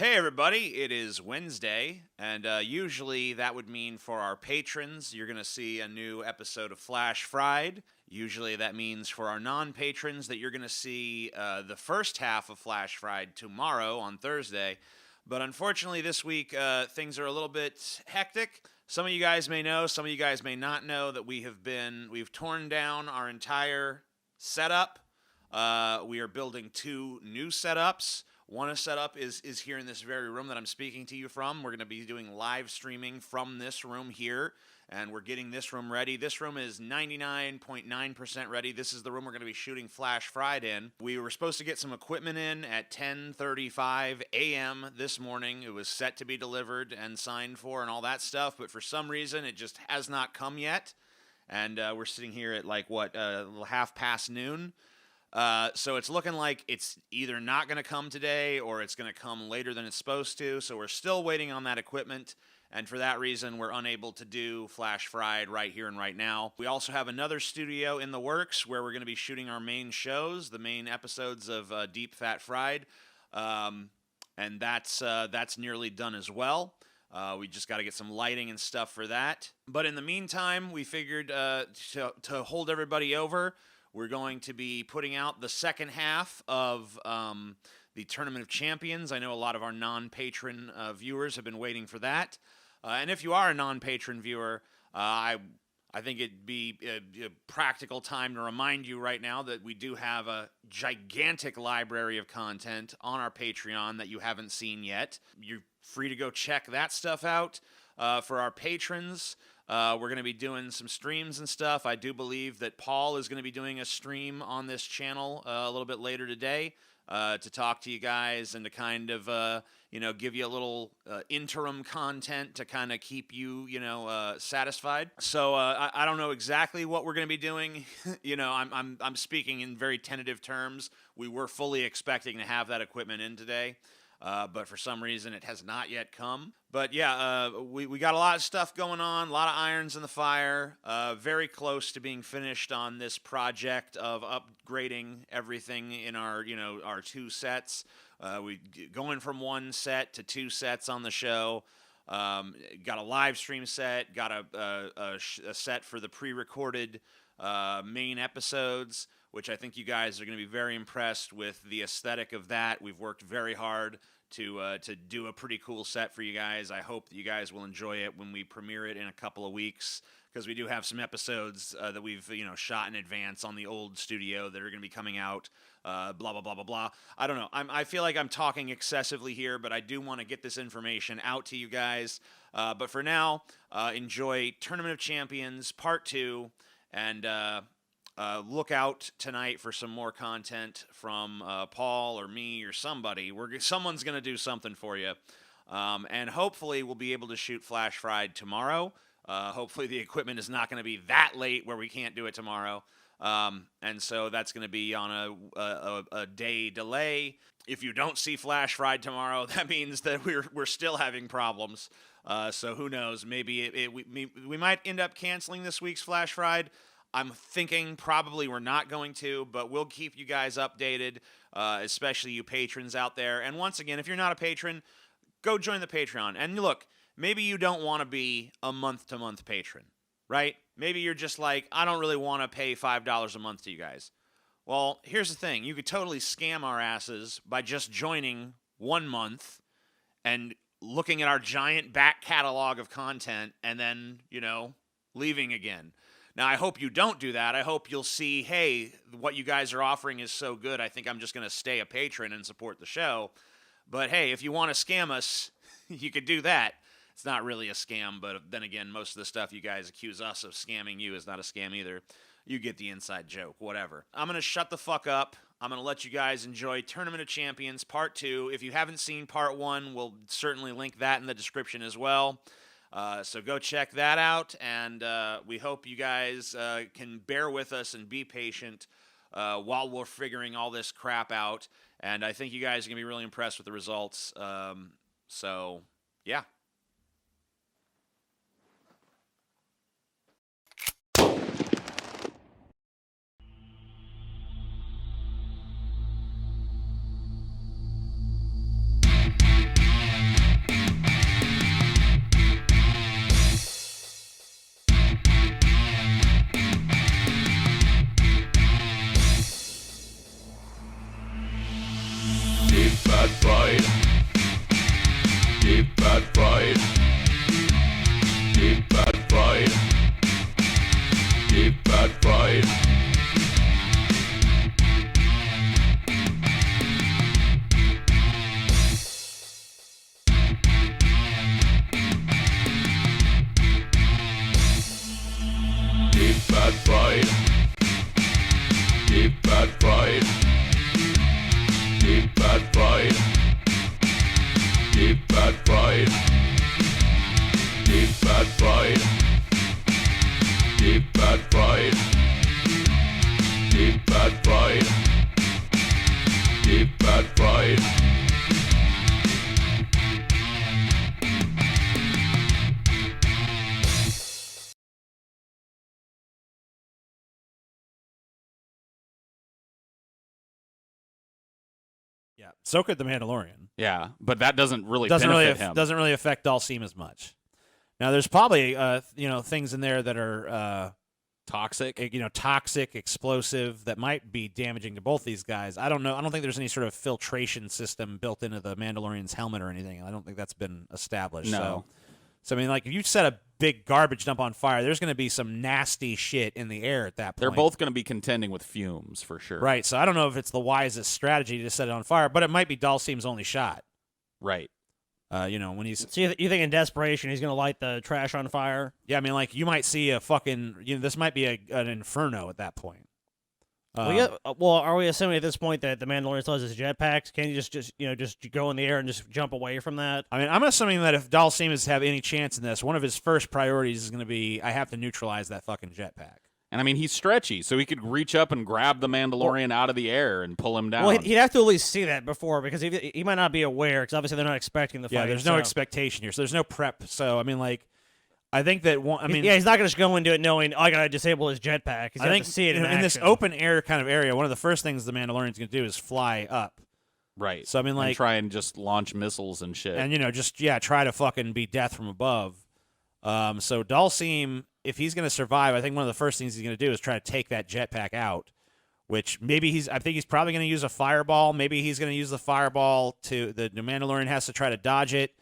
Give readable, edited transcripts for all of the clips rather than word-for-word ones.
Hey everybody, it is Wednesday, and usually that would mean for our patrons, you're going to see a new episode of Flash Fried. Usually that means for our non-patrons that you're going to see the first half of Flash Fried tomorrow on Thursday. But unfortunately this week things are a little bit hectic. Some of you guys may know, some of you guys may not know that we've torn down our entire setup. We are building two new setups. One setup is here in this very room that I'm speaking to you from. We're going to be doing live streaming from this room here, and we're getting this room ready. This room is 99.9% ready. This is the room we're going to be shooting Flash Fried in. We were supposed to get some equipment in at 10:35 a.m. this morning. It was set to be delivered and signed for and all that stuff, but for some reason it just has not come yet. And we're sitting here at like, half past noon. So it's looking like it's either not going to come today or it's going to come later than it's supposed to. So we're still waiting on that equipment. And for that reason, we're unable to do Flash Fried right here and right now. We also have another studio in the works where we're going to be shooting our main shows, the main episodes of Deep Fat Fried. And that's nearly done as well. We just got to get some lighting and stuff for that. But in the meantime, we figured to hold everybody over, we're going to be putting out the second half of the Tournament of Champions. I know a lot of our non-patron viewers have been waiting for that. And if you are a non-patron viewer, I think it'd be a practical time to remind you right now that we do have a gigantic library of content on our Patreon that you haven't seen yet. You're free to go check that stuff out. For our patrons, we're going to be doing some streams and stuff. I do believe that Paul is going to be doing a stream on this channel a little bit later today to talk to you guys and to kind of, give you a little interim content to kind of keep you, satisfied. So I don't know exactly what we're going to be doing. I'm speaking in very tentative terms. We were fully expecting to have that equipment in today. But for some reason, it has not yet come. But yeah, we got a lot of stuff going on, a lot of irons in the fire, very close to being finished on this project of upgrading everything in our two sets. We going from one set to two sets on the show. Got a live stream set, got a set for the pre-recorded main episodes, which I think you guys are going to be very impressed with the aesthetic of that. We've worked very hard to do a pretty cool set for you guys. I hope that you guys will enjoy it when we premiere it in a couple of weeks, because we do have some episodes that we've shot in advance on the old studio that are going to be coming out. Blah blah blah blah blah. I don't know. I feel like I'm talking excessively here, but I do want to get this information out to you guys. But for now, enjoy Tournament of Champions Part 2, and look out tonight for some more content from Paul or me or somebody. Someone's going to do something for you. And hopefully we'll be able to shoot Flash Fried tomorrow. Hopefully the equipment is not going to be that late where we can't do it tomorrow. And so that's going to be on a day delay. If you don't see Flash Fried tomorrow, that means that we're still having problems. So who knows? Maybe we might end up canceling this week's Flash Fried. I'm thinking probably we're not going to, but we'll keep you guys updated, especially you patrons out there. And once again, if you're not a patron, go join the Patreon. And look, maybe you don't want to be a month-to-month patron, right? Maybe you're just like, I don't really want to pay $5 a month to you guys. Well, here's the thing. You could totally scam our asses by just joining 1 month and looking at our giant back catalog of content and then, leaving again. Now, I hope you don't do that. I hope you'll see, hey, what you guys are offering is so good, I think I'm just going to stay a patron and support the show. But, hey, if you want to scam us, you could do that. It's not really a scam, but then again, most of the stuff you guys accuse us of scamming you is not a scam either. You get the inside joke, whatever. I'm going to shut the fuck up. I'm going to let you guys enjoy Tournament of Champions Part 2. If you haven't seen Part 1, we'll certainly link that in the description as well. So go check that out, and we hope you guys can bear with us and be patient while we're figuring all this crap out. And I think you guys are going to be really impressed with the results. So, yeah. Yeah, so could the Mandalorian. Yeah, but that doesn't really benefit him. Doesn't really affect Dalsim as much. Now, there's probably things in there that are toxic, toxic, explosive that might be damaging to both these guys. I don't know. I don't think there's any sort of filtration system built into the Mandalorian's helmet or anything. I don't think that's been established. No. So I mean, like if you set a big garbage dump on fire, there's going to be some nasty shit in the air at that point. They're both going to be contending with fumes for sure. Right. So I don't know if it's the wisest strategy to set it on fire, but it might be Dalsim's only shot. Right. When he's... So you think in desperation he's going to light the trash on fire? Yeah, I mean, like, you might see a fucking... this might be an inferno at that point. Well, are we assuming at this point that the Mandalorian still has his jetpacks? Can you just go in the air and just jump away from that? I mean, I'm assuming that if Dalsim is to have any chance in this, one of his first priorities is going to be, I have to neutralize that fucking jetpack. And I mean, he's stretchy, so he could reach up and grab the Mandalorian out of the air and pull him down. Well, he'd have to at least see that before, because he might not be aware, because obviously they're not expecting the fight. Yeah, there's no expectation here, so there's no prep. So, I mean, like, I think that he's not going to just go into it knowing, I got to disable his jetpack. He's going to see it in this open air kind of area, one of the first things the Mandalorian's going to do is fly up. Right. So, I mean, like... and try and just launch missiles and shit. And, try to fucking be death from above. So Dalsim, if he's going to survive, I think one of the first things he's going to do is try to take that jetpack out, which I think he's probably going to use a fireball. Maybe he's going to use the fireball the Mandalorian has to try to dodge it.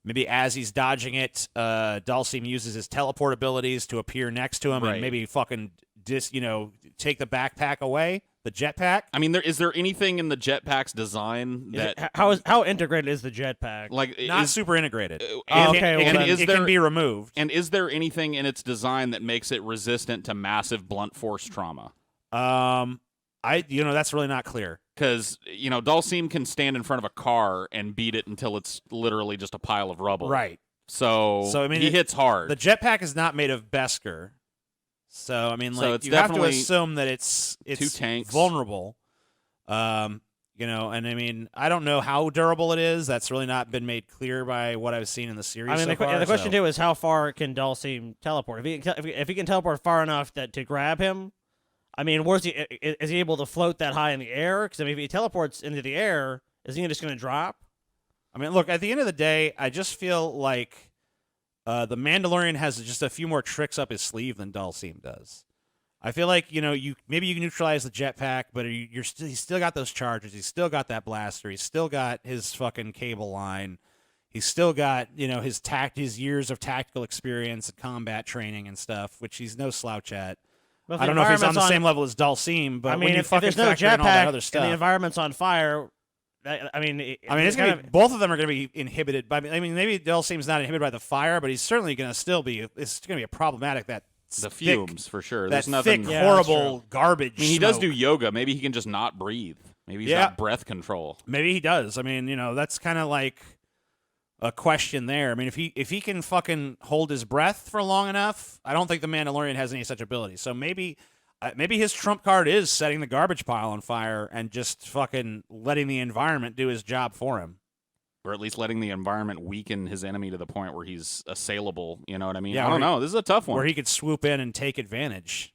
Maybe as he's dodging it, Dalsim uses his teleport abilities to appear next to him and maybe fucking take the backpack away, the jetpack. I mean, is there anything in the jetpack's design that how integrated is the jetpack? Like, not super integrated. It can be removed. And is there anything in its design that makes it resistant to massive blunt force trauma? That's really not clear. Because, Dalsim can stand in front of a car and beat it until it's literally just a pile of rubble. Right. So I mean, he hits hard. The jetpack is not made of Beskar. So, I mean, like, you have to assume that it's two tanks. Vulnerable. And I mean, I don't know how durable it is. That's really not been made clear by what I've seen in the series. I mean, the question too is how far can Dalsim teleport? If he can teleport far enough to grab him, I mean, is he able to float that high in the air? Because I mean, if he teleports into the air, is he just going to drop? I mean, look, at the end of the day, I just feel like the Mandalorian has just a few more tricks up his sleeve than Dalsim does. I feel like, maybe you can neutralize the jetpack, but he's still got those charges. He's still got that blaster. He's still got his fucking cable line. He's still got, his years of tactical experience and combat training and stuff, which he's no slouch at. I don't know if he's on the same level as Dalsim, but if there's no jetpack and the environment's on fire, it's gonna be, both of them are going to be inhibited by. I mean, maybe Dalsim's not inhibited by the fire, but he's certainly going to still be. It's going to be a problematic the fumes for sure. There's that nothing thick, horrible garbage. I mean, he does do yoga. Maybe he can just not breathe. Maybe he's got breath control. Maybe he does. I mean, that's kind of like a question there. I mean, if he can fucking hold his breath for long enough, I don't think the Mandalorian has any such ability. So maybe his trump card is setting the garbage pile on fire and just fucking letting the environment do his job for him. Or at least letting the environment weaken his enemy to the point where he's assailable. You know what I mean? Yeah, I don't know. This is a tough one. Where he could swoop in and take advantage.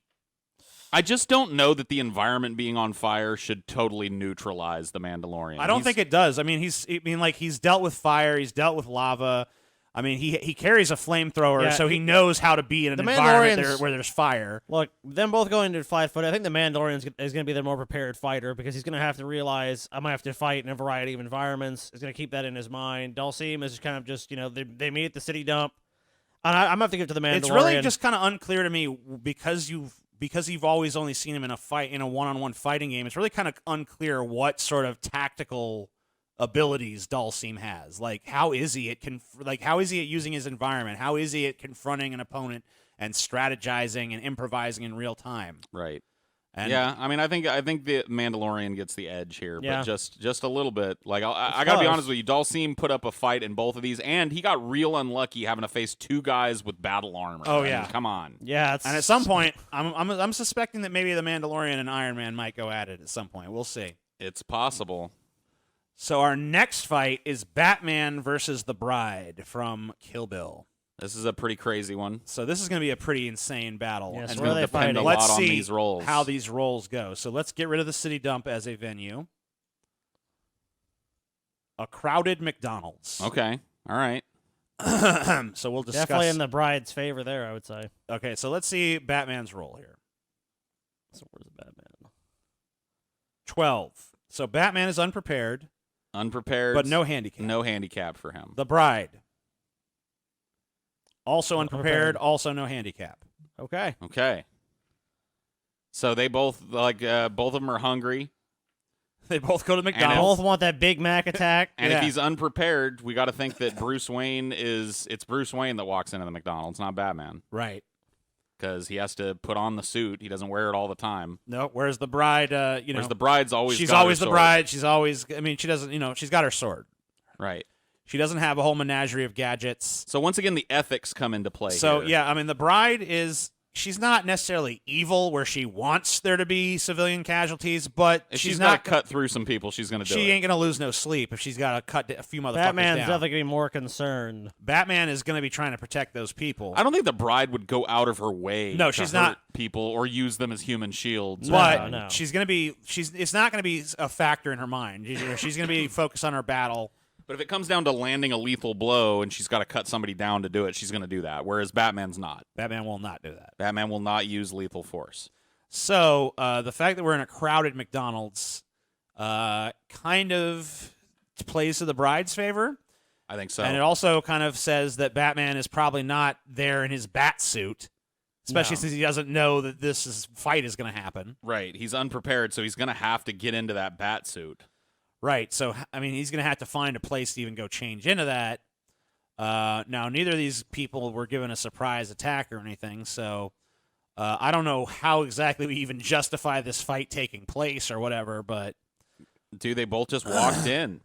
I just don't know that the environment being on fire should totally neutralize the Mandalorian. I don't think it does. I mean, he's dealt with fire. He's dealt with lava. I mean, he carries a flamethrower, so he knows how to be in an environment where there's fire. Look, them both going to flat-footed, I think the Mandalorian is going to be the more prepared fighter because he's going to have to realize I might have to fight in a variety of environments. He's going to keep that in his mind. Dalsim is kind of just, they meet at the city dump. And I'm going to have to give it to the Mandalorian. It's really just kind of unclear to me because you've always only seen him in a one-on-one fighting game. It's really kind of unclear what sort of tactical abilities Dalsim has. Like, how is he at using his environment? How is he at confronting an opponent and strategizing and improvising in real time? Right. And yeah, I mean, I think the Mandalorian gets the edge here, yeah. but just a little bit. Like, I got to be honest with you, Dalsim put up a fight in both of these, and he got real unlucky having to face two guys with battle armor. Oh, I mean, come on. Yeah, and at some point, I'm suspecting that maybe the Mandalorian and Iron Man might go at it at some point. We'll see. It's possible. So our next fight is Batman versus the Bride from Kill Bill. This is a pretty crazy one. So this is going to be a pretty insane battle. Yes, and where are they fighting? Let's on see these roles. how these roles go. So let's get rid of the city dump as a venue. a crowded McDonald's. Okay. All right. So we'll discuss. Definitely in the bride's favor there, I would say. Okay, so let's see Batman's role here. So where's Batman? 12. So Batman is unprepared, Unprepared. but no handicap. No handicap for him. The bride. Also Unprepared. unprepared, also no handicap. Okay. Okay. So they both both of them are hungry. They both go to Both McDonald's. want that Big Mac attack. And Yeah. if he's unprepared, we got to think that Bruce Wayne it's Bruce Wayne that walks into the McDonald's, not Batman, Right. because he has to put on the suit. He doesn't wear it all the time. No, whereas the bride, Whereas the bride's always she's got her always the sword. bride. She's always, I mean, she doesn't, she's got her sword. Right. She doesn't have a whole menagerie of gadgets. So once again, the ethics come into play. So, here. yeah, I mean, the bride she's not necessarily evil where she wants there to be civilian casualties, but if she's got not to cut through some people, she's going to do She it. ain't going to lose no sleep if she's got to cut a few motherfuckers Batman's down. definitely going to be more concerned. Batman is going to be trying to protect those people. I don't think the bride would go out of her way. No, to she's hurt not. people or use them as human shields. But No. she's going to be it's not going to be a factor in her mind. She's going to be focused on her battle. But if it comes down to landing a lethal blow and she's got to cut somebody down to do it, she's going to do that. Whereas Batman's not. Batman will not do that. Batman will not use lethal force. So the fact that we're in a crowded McDonald's kind of plays to the bride's favor. I think so. And it also kind of says that Batman is probably not there in his bat suit, especially No. since he doesn't know that fight is going to happen. Right. He's unprepared, so he's going to have to get into that bat suit. Right. So, I mean, he's going to have to find a place to even go change into that. Now, neither of these people were given a surprise attack or anything, so I don't know how exactly we even justify this fight taking place or whatever, but... Dude, they both just walked in.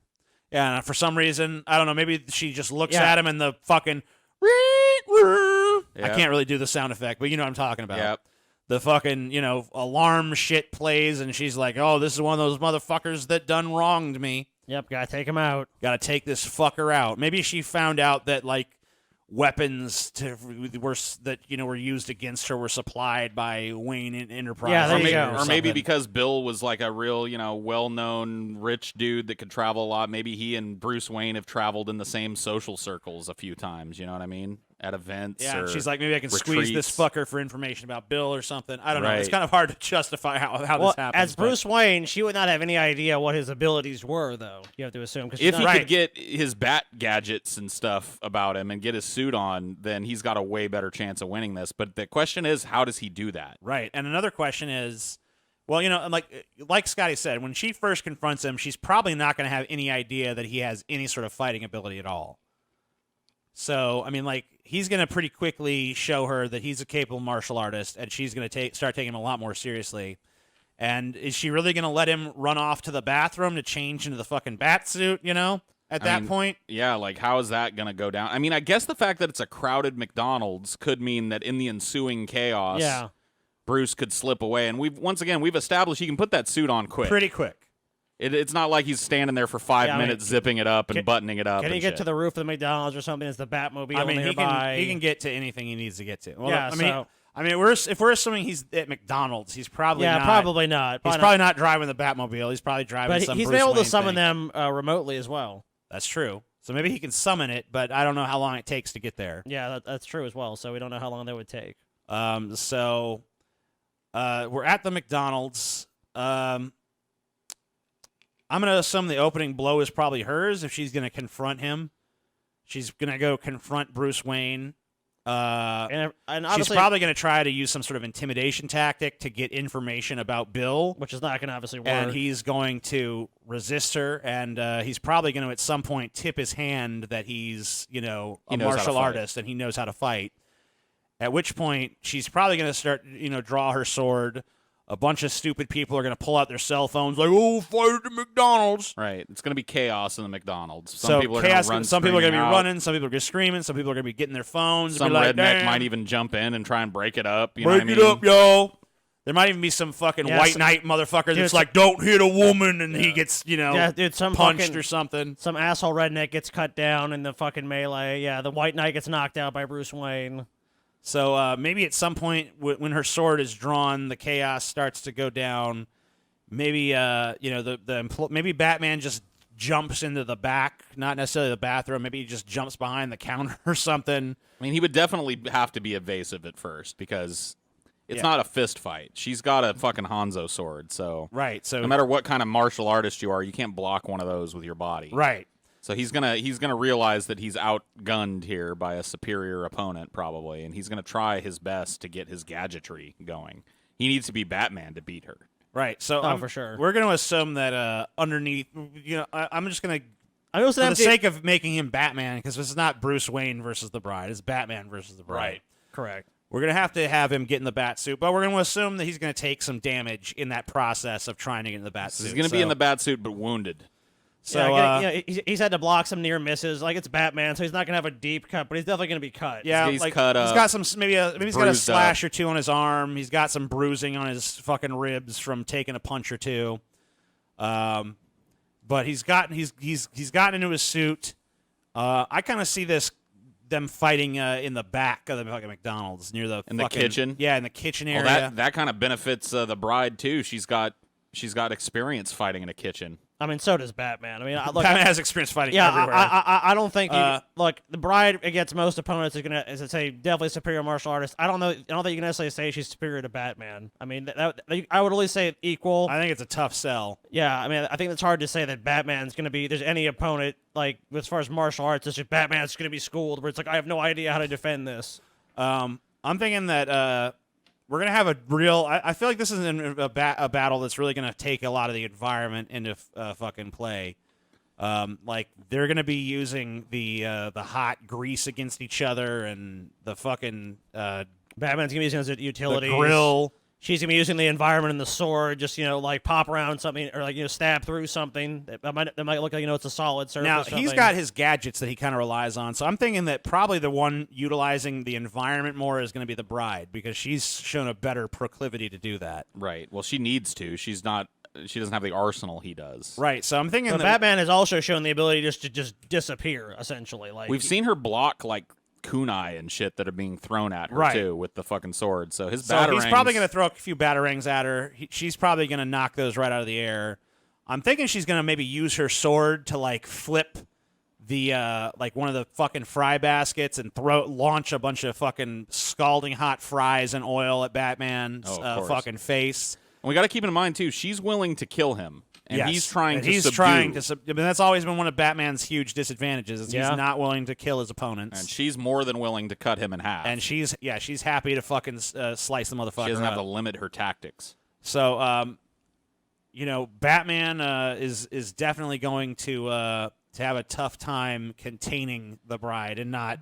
Yeah, and for some reason, I don't know, maybe she just looks Yeah. at him and the fucking... I Yep. can't really do the sound effect, but you know what I'm talking about. Yep. The fucking, alarm shit plays, and she's like, oh, this is one of those motherfuckers that done wronged me. Yep, gotta take him out. Got to take this fucker out. Maybe she found out that, like, weapons were used against her were supplied by Wayne Enterprises. Yeah, there Or, you may- go. or maybe something. because Bill was like a real, well-known rich dude that could travel a lot. Maybe he and Bruce Wayne have traveled in the same social circles a few times. You know what I mean? At events. Yeah, or and she's like, maybe I can squeeze this retreats. fucker for information about Bill or something. I don't know. It's Right. kind of hard to justify how Well, this happens. as Bruce Wayne, she would not have any idea what his abilities were, though. You have to assume. 'cause she's If he not- could get his bat gadgets and stuff about him and get his suit on, then he's got a way better chance of winning this. But the question is, how does he do that? Right. And another question is, well, like Scotty said, when she first confronts him, she's probably not going to have any idea that he has any sort of fighting ability at all. So, I mean, like, he's going to pretty quickly show her that he's a capable martial artist, and she's going to start taking him a lot more seriously. And is she really going to let him run off to the bathroom to change into the fucking bat suit, at that point? Yeah, like, how is that going to go down? I mean, I guess the fact that it's a crowded McDonald's could mean that in the ensuing chaos, Yeah. Bruce could slip away. And we've established he can put that suit on quick. Pretty quick. It's not like he's standing there for 5 Yeah, I mean, minutes, zipping it up and can- buttoning it up. Can he and get shit. to the roof of the McDonald's or something? Is the Batmobile I mean, nearby? he can get to anything he needs to get to. Well, Yeah, I mean, if we're assuming he's at McDonald's, he's probably yeah, not. probably not. He's probably not driving the Batmobile. He's probably driving But some he's Bruce been able to Wayne summon thing. them remotely as well. That's true. So maybe he can summon it, but I don't know how long it takes to get there. Yeah, that's true as well. So we don't know how long that would take. So we're at the McDonald's. I'm going to assume the opening blow is probably hers if she's going to confront him. She's going to go confront Bruce Wayne. And She's obviously, probably going to try to use some sort of intimidation tactic to get information about Bill. which is not going to obviously work. And he's going to resist her, and he's probably going to at some point tip his hand that he's, He a knows how to martial fight. artist and he knows how to fight. At which point she's probably going to start, draw her sword. A bunch of stupid people are going to pull out their cell phones like, oh, fight at the McDonald's. Right. It's going to be chaos in the McDonald's. Some So people are chaos, going to run. some people are going to be screaming out. running, some people are going to be screaming, some people are going to be getting their phones. Some and be like, redneck "Damn, might even jump in and try and break it up. You know break what I it mean? up, yo. There might even be some fucking Yeah, white some- knight motherfucker Dude, that's some- like, don't hit a woman, and he gets, yeah, dude, some punched fucking, or something. some asshole redneck gets cut down in the fucking melee. Yeah, the White Knight gets knocked out by Bruce Wayne. So maybe at some point when her sword is drawn, the chaos starts to go down. Maybe maybe Batman just jumps into the back, not necessarily the bathroom. Maybe he just jumps behind the counter or something. I mean, he would definitely have to be evasive at first because it's Yeah. not a fist fight. She's got a fucking Hanzo sword, so Right. So no matter what kind of martial artist you are, you can't block one of those with your body. right. So he's gonna realize that he's outgunned here by a superior opponent probably, and he's gonna try his best to get his gadgetry going. He needs to be Batman to beat her. Right. So for sure. we're going to assume that underneath, I'm just going to, I also for have the sake of making him Batman, because this is not Bruce Wayne versus the Bride, it's Batman versus the Bride. Right. correct. We're going to have him get in the bat suit, but we're going to assume that he's going to take some damage in that process of trying to get in the bat So suit. he's gonna be in the bat suit but wounded. So, he's had to block some near misses. Like, it's Batman, so he's not gonna have a deep cut, but he's definitely gonna be cut. yeah, he's like, cut he's up, got some, maybe he's got a bruised slash up. or two on his arm. He's got some bruising on his fucking ribs from taking a punch or two. But he's gotten into his suit. I kind of see them fighting in the back of the fucking McDonald's near the In the kitchen? Yeah, in the kitchen area. Well, that kind of benefits the Bride too. She's got experience fighting in a kitchen. I mean, so does Batman. I mean, look, Batman has experience fighting yeah, everywhere. I don't think look, the Bride against most opponents is gonna, as I say, definitely superior martial artist. I don't think you can necessarily say she's superior to Batman. I mean, I would at least say equal. I think it's a tough sell. Yeah, I mean, I think it's hard to say that Batman's gonna be. There's any opponent like as far as martial arts, it's just Batman's gonna be schooled. Where it's like I have no idea how to defend this. I'm thinking that we're gonna have a real. I feel like this is a battle that's really gonna take a lot of the environment into fucking play. Like they're gonna be using the hot grease against each other and the fucking Batman's gonna be using his utilities. the grill. She's gonna be using the environment and the sword, just like pop around something or stab through something. That might look like it's a solid surface. Now or he's something. got his gadgets that he kind of relies on, so I'm thinking that probably the one utilizing the environment more is going to be the Bride because she's shown a better proclivity to do that. Right. Well, she needs to. She doesn't have the arsenal he does. Right. So I'm thinking But that Batman has also shown the ability just to disappear, essentially. Like We've seen her block like kunai and shit that are being thrown at her Right. too with the fucking sword. So his So batarangs. he's probably going to throw a few batarangs at her. She's probably going to knock those right out of the air. I'm thinking she's going to maybe use her sword to like flip the like one of the fucking fry baskets and launch a bunch of fucking scalding hot fries and oil at Batman's Oh, of course. fucking face. And we got to keep in mind too. She's willing to kill him, and Yes. he's trying And to he's subdue. trying to I mean, that's always been one of Batman's huge disadvantages. Is Yeah. he's not willing to kill his opponents. and she's more than willing to cut him in half. And she's happy to fucking slice the motherfucker she doesn't have up. to limit her tactics. So, Batman is definitely going to have a tough time containing the Bride and not,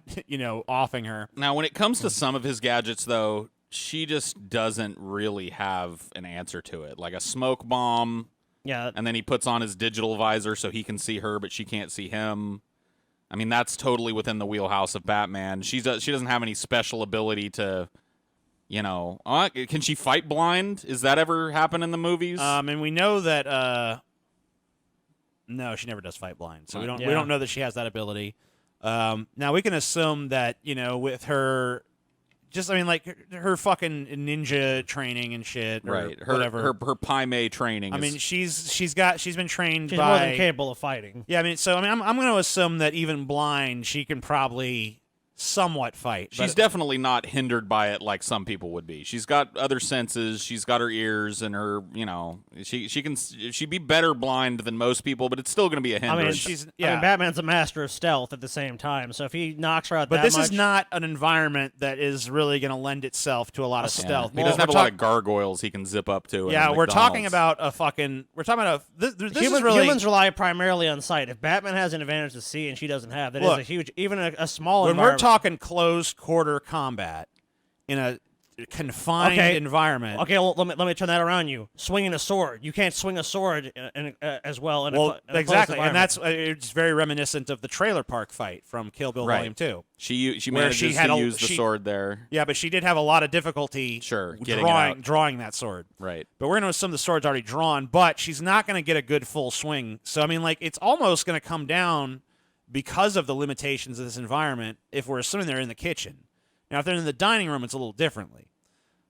offing her. Now, when it comes to some of his gadgets, though, she just doesn't really have an answer to it. Like a smoke bomb, yeah, and then he puts on his digital visor so he can see her, but she can't see him. I mean, that's totally within the wheelhouse of Batman. She doesn't have any special ability to, can she fight blind? Is that ever happen in the movies? And we know that no, she never does fight blind. So we Yeah. don't know that she has that ability. Now we can assume that, with her her fucking ninja training and shit, or right. whatever. Her Pai Mei training. I is- mean, she's been trained she's by more than capable of fighting. Yeah, I'm going to assume that even blind, she can probably somewhat fight. she's definitely not hindered by it like some people would be. She's got other senses. She's got her ears and her, she'd be better blind than most people, but it's still going to be a I mean, hindrance. Batman's a master of stealth at the same time. So if he knocks her out, but that this much, is not an environment that is really going to lend itself to a lot of Yeah. stealth. He doesn't have a lot of gargoyles he can zip up to. Yeah, at we're talking McDonald's. about this is really humans rely primarily on sight. If Batman has an advantage to see and she doesn't have, that is Look, a huge, even a small when environment. we're talking close quarter combat in a confined environment. Okay, well, let me turn that around. You swinging a sword, you can't swing a sword as well. In a closed Exactly, and environment. that's it's very reminiscent of the trailer park fight from Kill Bill Right. Volume 2. She where manages she had to a- use the she- sword there. Yeah, but she did have a lot of difficulty Sure, getting it out. drawing that sword. Right. But we're going to assume the sword's already drawn, but she's not going to get a good full swing. So, I mean, it's almost going to come down because of the limitations of this environment if we're assuming they're in the kitchen. Now, if they're in the dining room, it's a little differently.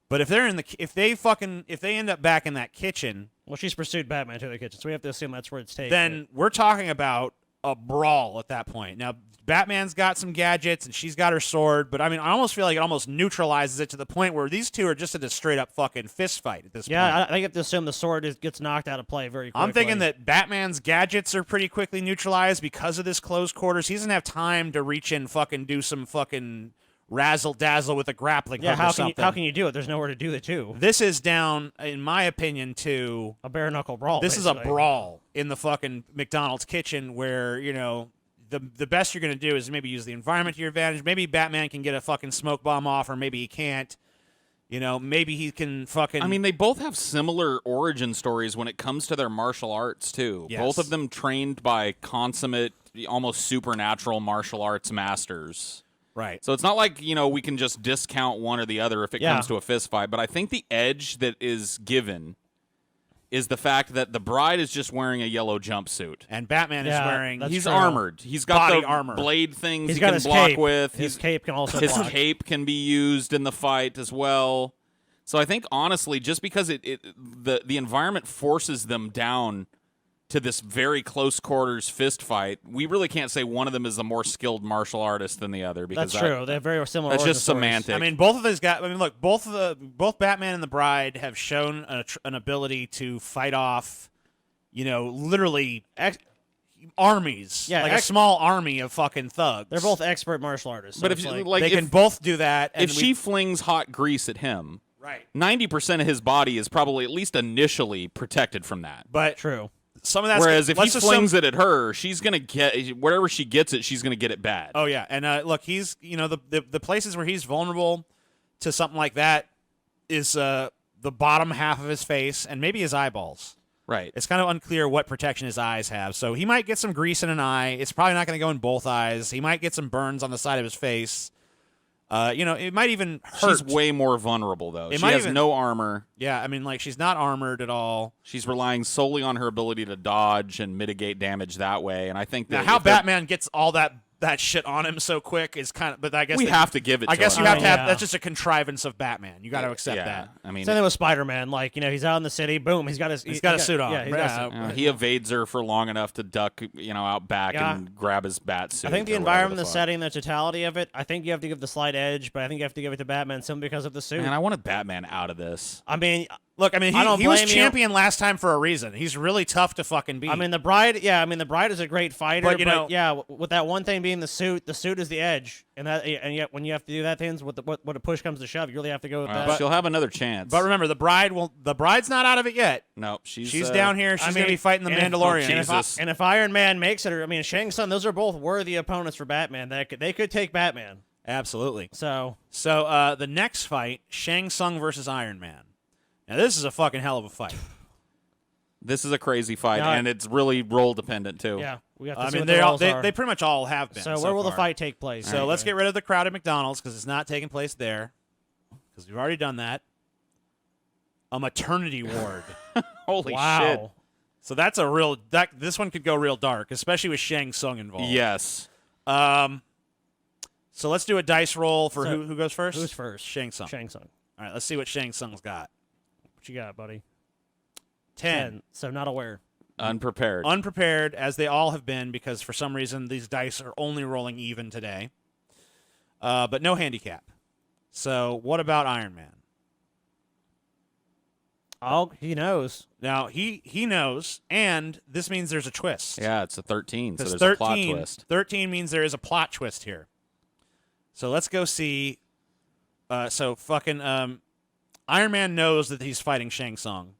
But if they're if they end up back in that kitchen, Well, she's pursued Batman to the kitchen, so we have to assume that's where it's taken. then we're talking about a brawl at that point. Now, Batman's got some gadgets and she's got her sword, but I mean, I almost feel like it almost neutralizes it to the point where these two are just in a straight up fucking fist fight at this point. I think you have to assume the sword gets knocked out of play very quickly. I'm thinking that Batman's gadgets are pretty quickly neutralized because of this close quarters. He doesn't have time to reach in fucking do some fucking razzle dazzle with a grappling hook or something. How can you do it? There's nowhere to do the two. This is down, in my opinion, to A bare knuckle brawl. this basically. is a brawl in the fucking McDonald's kitchen where, you know, the best you're going to do is maybe use the environment to your advantage. Maybe Batman can get a fucking smoke bomb off, or maybe he can't. You know, maybe he can fucking... I mean, they both have similar origin stories when it comes to their martial arts, too. Yes. Both of them trained by consummate, almost supernatural martial arts masters. Right. So it's not like, you know, we can just discount one or the other if it Yeah. comes to a fist fight. But I think the edge that is given is the fact that the bride is just wearing a yellow jumpsuit. And Batman is Yeah, wearing... that's He's true. armored. He's got Body the armor. blade things He's he got can his block cape. with. His cape can also His block. cape can be used in the fight as well. So I think, honestly, just because the environment forces them down to this very close quarters fist fight, we really can't say one of them is the more skilled martial artist than the other. Because That's true. They have very similar That's origin just stories. semantic. I mean, both of these guys... I mean, look, both Batman and the Bride have shown an ability to fight off, you know, literally armies. Yeah, like a small army of fucking thugs. They're both expert martial artists. So but if it's you- like, like They if, can both do that. And if she flings hot grease at him, Right. 90% of his body is probably at least initially protected from that. But true. some of that's... Whereas if he let's assume- flings it at her, she's gonna get wherever she gets it. She's gonna get it bad. Oh yeah, and look, he's, you know, the places where he's vulnerable to something like that is the bottom half of his face and maybe his eyeballs. Right. It's kind of unclear what protection his eyes have, so he might get some grease in an eye. It's probably not going to go in both eyes. He might get some burns on the side of his face. You know, it might even hurt. She's way more vulnerable though. It She might has even- no armor. Yeah, I mean, like, she's not armored at all. She's relying solely on her ability to dodge and mitigate damage that way. And I think Now, that how if they're- Batman gets all that shit on him so quick is kind of... But I guess we have to give it. I to guess her. you have to have... Yeah. That's just a contrivance of Batman. You got to accept yeah. that. I mean, Same thing with Spider-Man. Like, you know, he's out in the city. Boom. He's got his. He's got a suit on. Yeah. He's got a suit. he evades her for long enough to duck, you know, out back Yeah. and grab his bat suit. I think the or whatever environment, the fuck. setting, the totality of it. I think you have to give the slight edge, but I think you have to give it to Batman simply because of the suit. Man, I wanted Batman out of this. I mean, Look, I mean, I don't he was blame you. champion last time for a reason. He's really tough to fucking beat. I mean, the Bride. Yeah, I mean, the Bride is a great fighter, But, you know- yeah, with that one thing being the suit is the edge, and yet when you have to do that things, what a push comes to shove, you really have to go with that. She'll have another chance. But remember, the bride's not out of it yet. no, she's She's down here. She's I gonna mean, be fighting the and if- Mandalorian. and if, Jesus. and if Iron Man makes it, or I mean, Shang Tsung, those are both worthy opponents for Batman. They could take Batman. Absolutely. So So the next fight, Shang Tsung versus Iron Man. Now this is a fucking hell of a fight. This is a crazy fight, Yeah. and it's really role dependent too. yeah, we have to I see mean, what the roles are. they pretty much all have been. So where will the far. fight take place? So let's get rid of the crowd at McDonald's because it's not taking place there. Because we've already done that. A maternity ward. Holy wow. shit! So that's this one could go real dark, especially with Shang Tsung involved. Yes. So let's do a dice roll for So, who goes first? Who's first? Shang Tsung. Shang Tsung. All right, let's see what Shang Tsung's got. What you got, buddy? 10. So not aware. Unprepared. Unprepared, as they all have been, because for some reason these dice are only rolling even today. But no handicap. So what about Iron Man? Oh, he knows. Now, he knows, and this means there's a twist. yeah, it's a 13, so Because there's a plot twist. 13 means there is a plot twist here. So let's go see. Iron Man knows that he's fighting Shang Tsung,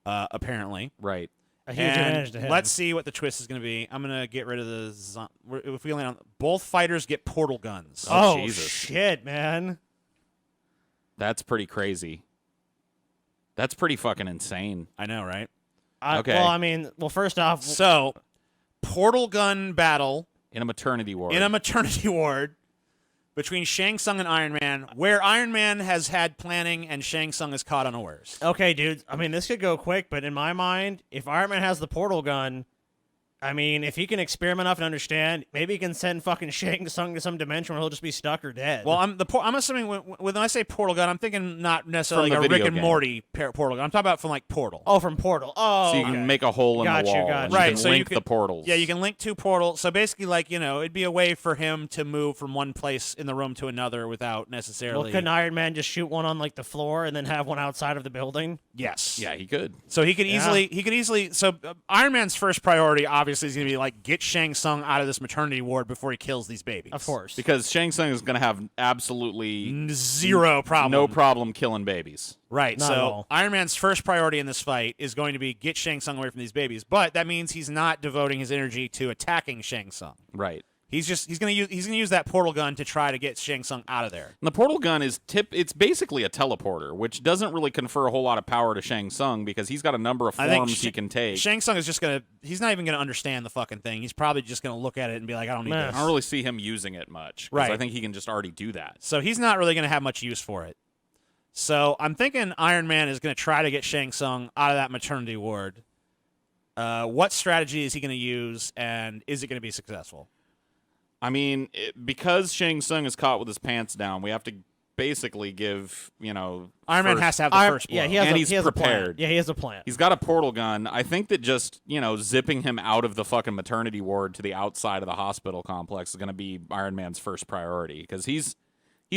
apparently. Right. A huge advantage to And him. let's see what the twist is going to be. I'm going to get rid of the... If we land on... Both fighters get portal guns. Oh, Oh Jesus. shit, man! That's pretty crazy. That's pretty fucking insane. I know, right? Okay. Well, I mean, first off, So, portal gun battle In a maternity ward. in a maternity ward between Shang Tsung and Iron Man, where Iron Man has had planning and Shang Tsung is caught unawares. okay, dude. I mean, this could go quick, but in my mind, if Iron Man has the portal gun, I mean, if he can experiment enough and understand, maybe he can send fucking Shang Tsung to some dimension where he'll just be stuck or dead. Well, I'm assuming when I say portal gun, I'm thinking not necessarily From like the a Rick video and game. Morty portal gun. I'm talking about from like Portal. oh, from Portal. Oh, So you can make a hole in Got the you, wall. got and you. you Right, can so you link could- the portals. Yeah, you can link two portals. So basically, like, it'd be a way for him to move from one place in the room to another without Well, necessarily. couldn't Iron Man just shoot one on like the floor and then have one outside of the building? Yes. Yeah, he could. So he could Yeah. easily. So Iron Man's first priority, obviously, is going to be like get Shang Tsung out of this maternity ward before he kills these babies. Of course. Because Shang Tsung is going to have absolutely Zero problem. no problem killing babies. Right. Not at So all. Iron Man's first priority in this fight is going to be get Shang Tsung away from these babies. But that means he's not devoting his energy to attacking Shang Tsung. Right. He's gonna use that portal gun to try to get Shang Tsung out of there. And the portal gun is it's basically a teleporter, which doesn't really confer a whole lot of power to Shang Tsung because he's got a number of I think forms he can take. Shang Tsung is just he's not even gonna understand the fucking thing. He's probably just gonna look at it and be like, I don't need Meh. this. I don't really see him using it much. 'Cause Right. I think he can just already do that. So he's not really gonna have much use for it. So I'm thinking Iron Man is gonna try to get Shang Tsung out of that maternity ward. What strategy is he gonna use, and is it gonna be successful? I mean, because Shang Tsung is caught with his pants down, we have to basically give, Iron Man first- has to have the first blow. Yeah, he has And a, he's he has a plan. prepared. Yeah, he has a plan. He's got a portal gun. I think that just, zipping him out of the fucking maternity ward to the outside of the hospital complex is going to be Iron Man's first priority because he's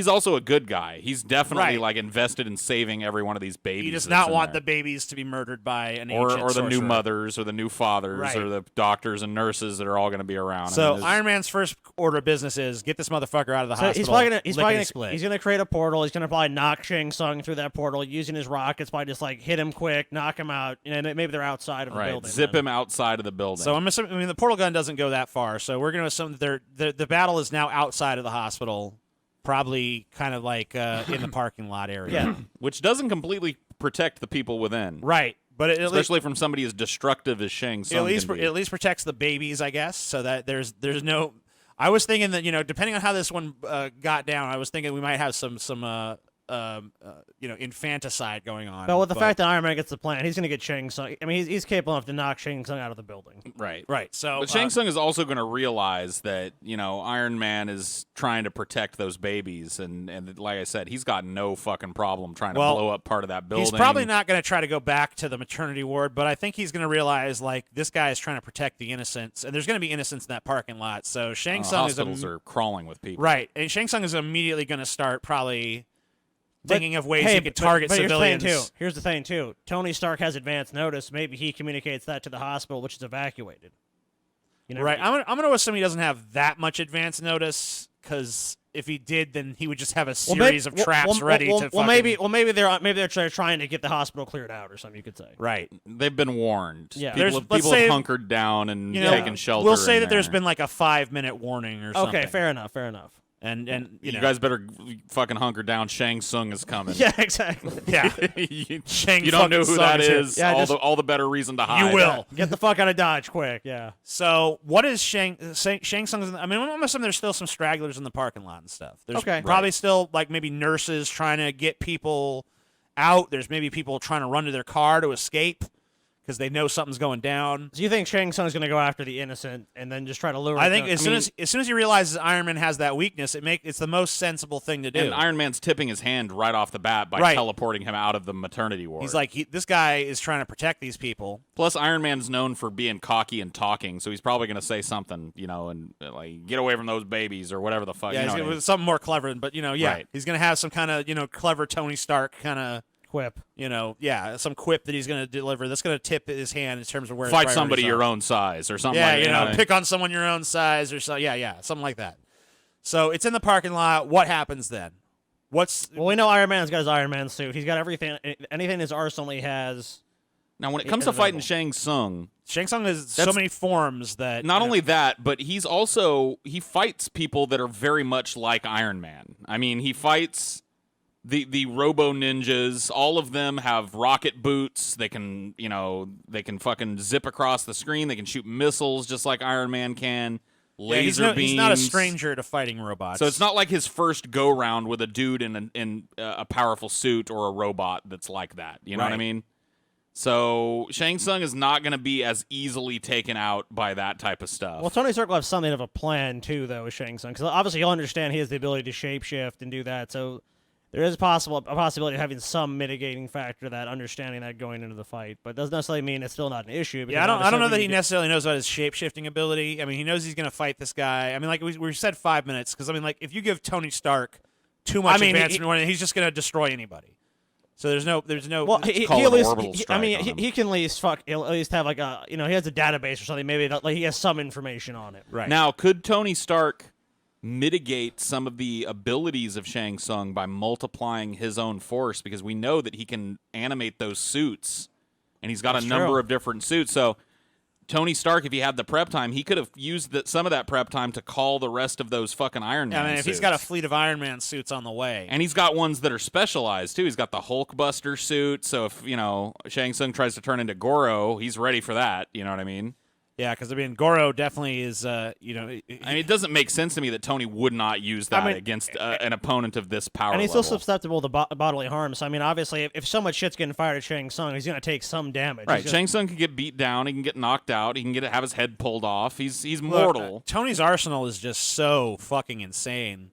also a good guy. He's definitely Right. like invested in saving every one of these babies. He does that's not in want there. the babies to be murdered by an or ancient the new sorcerer. mothers or the new fathers Right. or the doctors and nurses that are all going to be around. So I mean, Iron Man's first order of business is get this motherfucker out of the So hospital. he's probably gonna split. he's gonna create a portal. He's gonna probably knock Shang Tsung through that portal using his rockets. Probably just like hit him quick, knock him out. Maybe they're outside of the right, building. zip then. him outside of the building. So I'm assuming. I mean, the portal gun doesn't go that far. So we're going to assume that the battle is now outside of the hospital, probably kind of like in the parking lot area. Yeah. which doesn't completely protect the people within, Right. But at least especially from somebody as destructive as Shang Tsung. it can be. at least protects the babies, I guess, so that there's no. I was thinking that depending on how this one got down, I was thinking we might have some infanticide going on. But with the fact that Iron Man gets the plan, he's gonna get Shang Tsung. I mean, he's capable enough to knock Shang Tsung out of the building. Right. right, so But Shang Tsung is also going to realize that, Iron Man is trying to protect those babies. And like I said, he's got no fucking problem trying to Well, blow up part of that building. he's probably not going to try to go back to the maternity ward, but I think he's going to realize like this guy is trying to protect the innocents, and there's going to be innocents in that parking lot. So Shang Tsung Hospitals are crawling with people. right, and Shang Tsung is immediately going to start probably thinking of ways hey, he could target but civilians. Here's the thing too. Tony Stark has advance notice. Maybe he communicates that to the hospital, which is evacuated. Right, I'm going to assume he doesn't have that much advance notice because if he did, then he would just have a series of traps ready to. Maybe they're trying to get the hospital cleared out or something. You could say. Right. They've been warned. Yeah. People, Let's people say- have hunkered down and taken shelter. We'll say in that there's there. been like a 5-minute warning or something. Okay, fair enough. And You know, guys better fucking hunker down. Shang Tsung is coming. Yeah, exactly. yeah. you Shang you don't know who fucking that Tsung here. is. Yeah, all the better reason to hide. You will. Get the fuck out of Dodge quick. Yeah. So what is Shang Tsung's? I mean, I'm assuming there's still some stragglers in the parking lot and stuff. There's Okay. probably still like maybe nurses trying to get people out. There's maybe people trying to run to their car to escape because they know something's going down. So you think Shang Tsung's going to go after the innocent and then just try to lure? I him think to- as soon as he realizes Iron Man has that weakness, it's the most sensible thing to do. And Iron Man's tipping his hand right off the bat by Right. teleporting him out of the maternity ward. He's like, this guy is trying to protect these people. Plus, Iron Man's known for being cocky and talking, so he's probably going to say something, and like, get away from those babies or whatever the fuck. Yeah, you know he's what I gonna, mean? something more clever, but Right. he's gonna have some kind of clever Tony Stark kind of quip. some quip that he's gonna deliver that's gonna tip his hand in terms of where his Fight somebody priorities your are. own size or something Yeah, like that. pick on someone your own size or so. Yeah, something like that. So it's in the parking lot. What happens then? Well, we know Iron Man's got his Iron Man suit. He's got everything. Anything in his arsenal he has. Now, when it comes to fighting Shang Tsung, Shang Tsung has so That's- many forms that not only that, but he fights people that are very much like Iron Man. I mean, he fights the Robo Ninjas. All of them have rocket boots. They can fucking zip across the screen. They can shoot missiles just like Iron Man can. Laser beams. he's not a stranger to fighting robots. So it's not like his first go round with a dude in a powerful suit or a robot that's like that. You know what I Right. mean? So Shang Tsung is not going to be as easily taken out by that type of stuff. Well, Tony Stark will have something of a plan too, though, with Shang Tsung, because obviously he'll understand he has the ability to shapeshift and do that. So there is a possibility of having some mitigating factor to that, understanding that going into the fight. But it doesn't necessarily mean it's still not an issue. Yeah, I don't know that he necessarily knows about his shape-shifting ability. I mean, he knows he's going to fight this guy. I mean, like we said 5 minutes, because, I mean, like, if you give Tony Stark too much advancement, he's just going to destroy anybody. So there's no. Well, he call at it least. orbital strike I mean, on him. he can at least He'll at least have like a. He has a database or something. Maybe like he has some information on it. Right. Now, could Tony Stark mitigate some of the abilities of Shang Tsung by multiplying his own force? Because we know that he can animate those suits, and he's got That's a number true. of different suits. So Tony Stark, if he had the prep time, he could have used some of that prep time to call the rest of those fucking Iron Man I mean, if suits. he's got a fleet of Iron Man suits on the way. And he's got ones that are specialized, too. He's got the Hulkbuster suit, so if, Shang Tsung tries to turn into Goro, he's ready for that, you know what I mean? Yeah, because, I mean, Goro definitely is, I mean, it doesn't make sense to me that Tony would not use that against an opponent of this power And he's level. still susceptible to bodily harm. So I mean, obviously, if so much shit's getting fired at Shang Tsung, he's going to take some damage. Right, He's gonna- Shang Tsung can get beat down, he can get knocked out, he can have his head pulled off. He's mortal. Tony's arsenal is just so fucking insane.